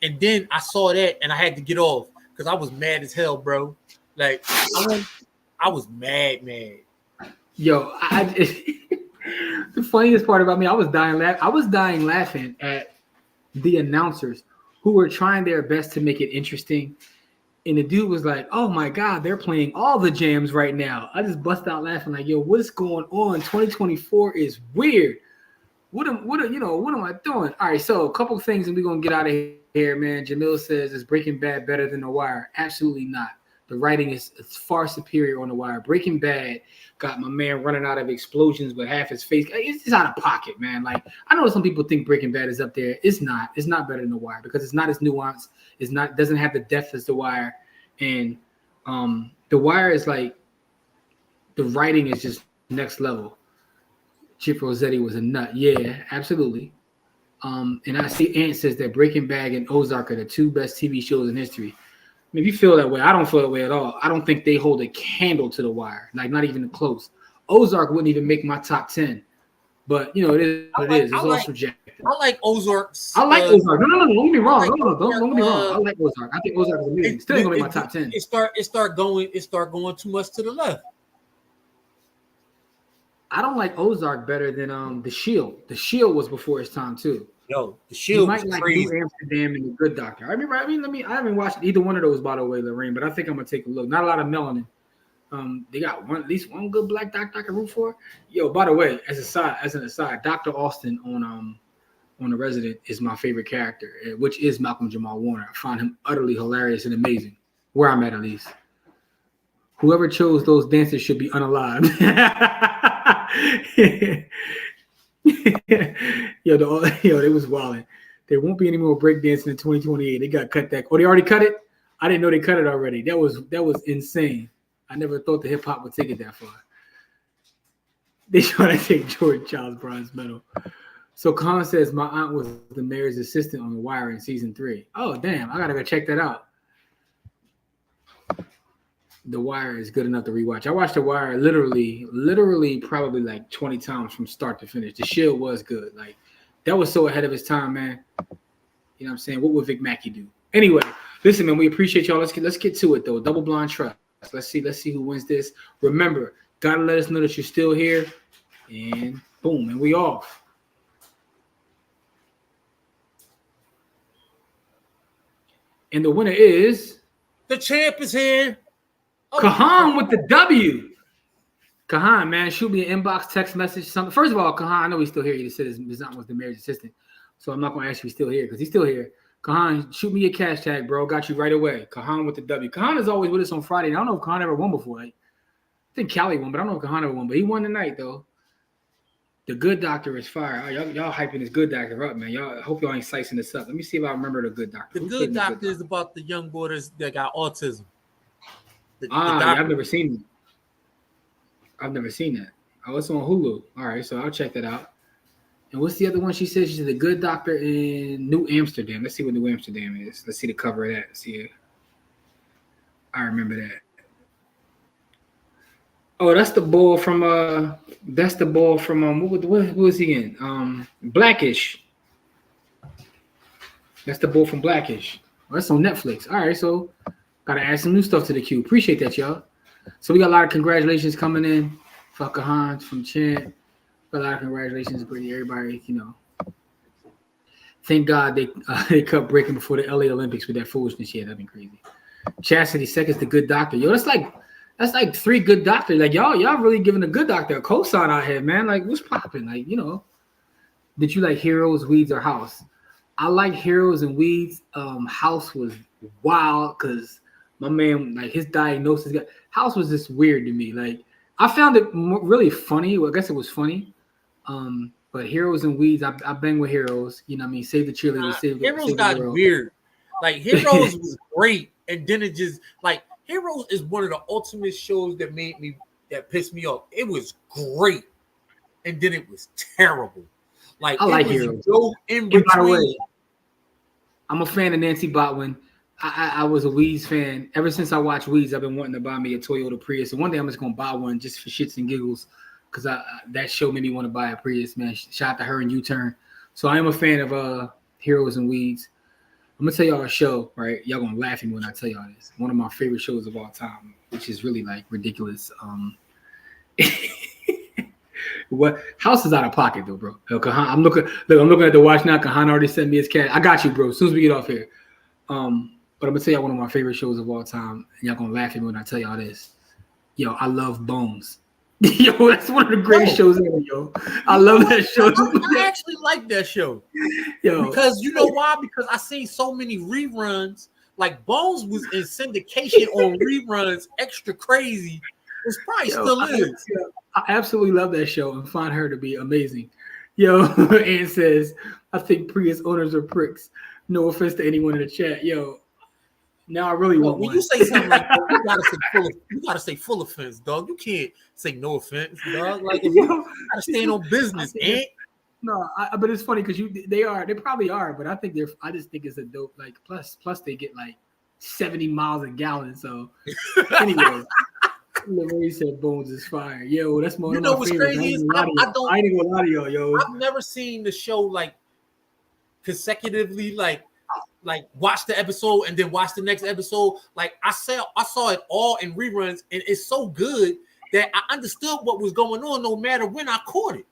and then I saw that, and I had to get off because I was mad as hell, bro. Like I was mad. Yo, the funniest part about me, I was dying laughing at the announcers who were trying their best to make it interesting. And the dude was like, "Oh my God, they're playing all the jams right now." I just bust out laughing like, "Yo, what's going on? 2024 is weird. What am I doing?" All right, so a couple things and we're gonna get out of here, man. Jamil says, "Is Breaking Bad better than The Wire?" Absolutely not. The writing is far superior on The Wire. Breaking Bad got my man running out of explosions with half his face. It's just out of pocket, man. Like I know some people think Breaking Bad is up there. It's not. It's not better than The Wire because it's not as nuanced. Doesn't have the depth as The Wire, and The Wire is like the writing is just next level. Chip Rossetti was a nut. Yeah, absolutely. And I see Ant says that Breaking Bad and Ozark are the two best TV shows in history. I mean, if you feel that way, I don't feel that way at all. I don't think they hold a candle to The Wire, like not even close. Ozark wouldn't even make my top 10. But it is what it is. It's all subjective. I like Ozarks. I like Ozark. No, don't get me wrong. Don't get me wrong. I like Ozark. I think Ozark is amazing. Still ain't gonna make my top 10. It start going too much to the left. I don't like Ozark better than The Shield. The Shield was before its time too. Yo, The Shield. You might like crazy. New Amsterdam and The Good Doctor. I haven't watched either one of those, by the way, Lorraine, but I think I'm gonna take a look. Not a lot of melanin. They got at least one good black doctor I can root for. Yo, by the way, as an aside, Dr. Austin on The Resident is my favorite character, which is Malcolm Jamal Warner. I find him utterly hilarious and amazing. Where I'm at least. Whoever chose those dancers should be unalived. Yo, they was wilding. There won't be any more breakdancing in 2028. They got cut that. Oh, they already cut it? I didn't know they cut it already. That was insane. I never thought the hip hop would take it that far. They trying to take George Child's bronze medal. So Khan says my aunt was the mayor's assistant on The Wire in season 3. Oh damn, I gotta go check that out. The Wire is good enough to rewatch. I watched The Wire literally probably like 20 times from start to finish. The Shield was good. Like that was so ahead of its time, man. You know what I'm saying? What would Vic Mackey do? Anyway, listen, man, we appreciate y'all. Let's get to it though. Double blind trust. Let's see who wins this. Remember, gotta let us know that you're still here. And boom, and we off. And the winner is the champ is here. Kahan with the W. Kahan, man, shoot me an inbox, text message, something. First of all, Kahan, I know he's still here. He just said his aunt was the marriage assistant. So I'm not going to ask you if he's still here because he's still here. Kahan, shoot me a cash tag, bro. Got you right away. Kahan with the W. Kahan is always with us on Friday. I don't know if Kahan ever won before. I think Callie won, but I don't know if Kahan ever won. But he won tonight, though. The Good Doctor is fire. Oh, y'all hyping this Good Doctor up, man. Y'all, I hope y'all ain't slicing this up. Let me see if I remember the Good Doctor. The Good Doctor is about the young boys that got autism. Yeah, I've never seen it. I've never seen that. Oh, it's on Hulu. All right, so I'll check that out. And what's the other one she said? She's the Good Doctor in New Amsterdam. Let's see what New Amsterdam is. Let's see the cover of that. Let's see it. I remember that. Oh, that's the boy from what was he in? Blackish. That's the boy from Blackish. Oh, that's on Netflix. All right, so gotta add some new stuff to the queue. Appreciate that, y'all. So we got a lot of congratulations coming in. For Kahan from Chant. A lot of congratulations, Brittany. Everybody, thank God they cut breaking before the LA Olympics with that foolishness. Yeah, that'd been crazy. Chastity seconds the Good Doctor. Yo, that's like 3 Good Doctors. Like y'all really giving the Good Doctor a cosign out here, man. Like what's popping? Like did you like Heroes, Weeds, or House? I like Heroes and Weeds. House was wild because my man, like his diagnosis House was just weird to me. Like I found it really funny. Well, I guess it was funny. But Heroes and Weeds, I bang with Heroes. You know what I mean? Save the cheerleaders. Heroes got weird. Like Heroes was great, and then it just like Heroes is one of the ultimate shows that pissed me off. It was great, and then it was terrible. Like I like Heroes. In between. By the way, I'm a fan of Nancy Botwin. I was a Weeds fan. Ever since I watched Weeds, I've been wanting to buy me a Toyota Prius. And one day I'm just going to buy one just for shits and giggles because that show made me want to buy a Prius, man. Shout out to her and U-Turn. So I am a fan of Heroes and Weeds. I'm going to tell y'all a show, right? Y'all going to laugh at me when I tell y'all this. One of my favorite shows of all time, which is really like ridiculous. What House is out of pocket though, bro. Kahan, I'm looking at the watch now. Kahan already sent me his cash. I got you, bro. As soon as we get off here. But I'm gonna tell y'all one of my favorite shows of all time, and y'all gonna laugh at me when I tell y'all this. Yo, I love Bones. Yo, that's one of the greatest shows ever, yo. I love that show. I actually like that show. Yo, because you know why? Because I seen so many reruns. Like Bones was in syndication on reruns, extra crazy. It's probably still is. I absolutely love that show and find her to be amazing. Yo, Ann says, I think Prius owners are pricks. No offense to anyone in the chat. Yo, now I really want when one. You say something like that, you gotta say full offense, dog. You can't say no offense, dog. Like if you gotta stand on business, No, but it's funny because they probably are, but I just think it's a dope. Like plus they get like 70 miles a gallon. So anyway. He said Bones is fire. Yo, that's one of my favorites. Crazy is I ain't gonna lie to y'all, yo. I've never seen the show like consecutively, like watch the episode and then watch the next episode. Like I saw it all in reruns, and it's so good that I understood what was going on no matter when I caught it.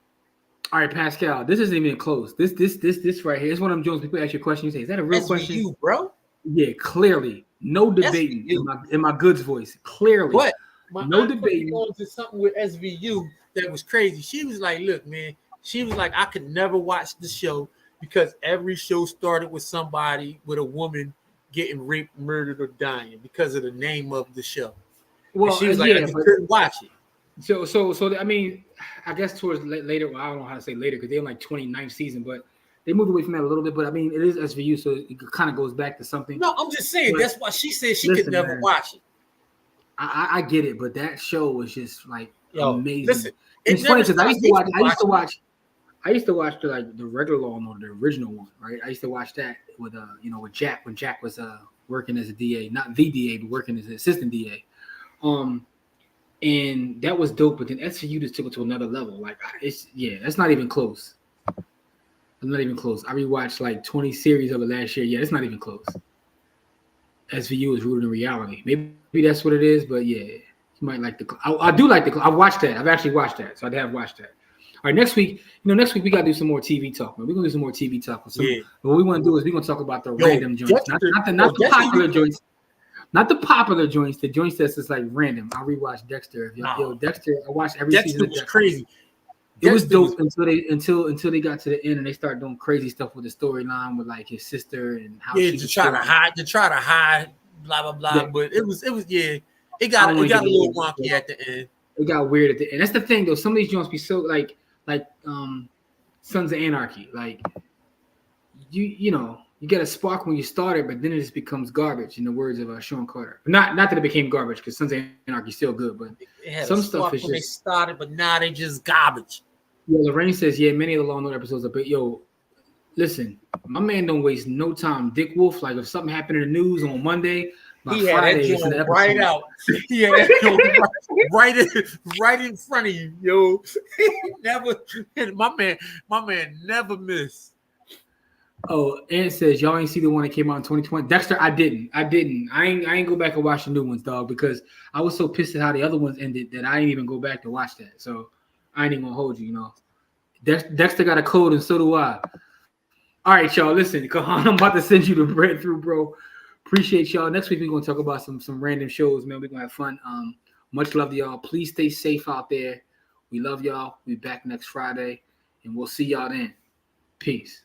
All right, Pascal, this isn't even close. This right here is one of them Jones. People ask you a question. You say, "Is that a real question?" You, bro. Yeah, clearly, no debating in my goods voice. Clearly, what? No debate. To something with SVU that was crazy. She was like, "Look, man." She was like, "I could never watch the show because every show started with somebody with a woman getting raped, murdered, or dying because of the name of the show." Well, and she was like, "I couldn't watch it." So I mean, I guess towards later. Well, I don't know how to say later because they're in like 29th season, but they moved away from that a little bit. But I mean, it is SVU, so it kind of goes back to something. No, I'm just saying that's why she said she could never watch it. I get it, but that show was just like amazing. Listen, it's funny because I used to watch the regular Law and Order, the original one, right? I used to watch that with with Jack when Jack was working as a DA, not the DA, but working as an assistant DA. And that was dope, but then SVU just took it to another level. Like that's not even close. I'm not even close. I rewatched like 20 series of it last year. Yeah, it's not even close. SVU is rooted in reality. Maybe that's what it is, but yeah, you might like the. I do like the. I watched that. I've actually watched that, so I have watched that. All right, next week, next week we gotta do some more TV talk, man. We're gonna do some more TV talk. Yeah. What we want to do is we're gonna talk about the Yo, random joints, not the popular joints, not the popular joints. The joints that's just like random. I rewatched Dexter. Yo, Dexter. I watched every season of Dexter. Crazy. It was dope until they got to the end and they started doing crazy stuff with the storyline with like his sister and how she to try to hide blah blah blah. Yeah. But it was it got a little wonky at the end. It got weird at the end. That's the thing though. Some of these joints be so like Sons of Anarchy. Like you get a spark when you start it, but then it just becomes garbage. In the words of Sean Carter. Not that it became garbage because Sons of Anarchy is still good, but some stuff is just when they started, but now they just garbage. Yeah, Lorraine says, yeah, many of the Law & Order episodes are, but yo, listen, my man don't waste no time. Dick Wolf, like if something happened in the news on Monday, by Friday, it's in the episode. Right out. Yeah, that right in front of you, yo. Never, my man never missed. Oh, Ann says y'all ain't see the one that came out in 2020. Dexter, I didn't. I ain't go back and watch the new ones, dog, because I was so pissed at how the other ones ended that I ain't even go back to watch that. So I ain't even gonna hold you, Dexter got a code and so do I. All right, y'all. Listen, Kahan, I'm about to send you the bread through, bro. Appreciate y'all. Next week we're gonna talk about some random shows, man. We're gonna have fun. Much love to y'all. Please stay safe out there. We love y'all. We'll be back next Friday, and we'll see y'all then. Peace.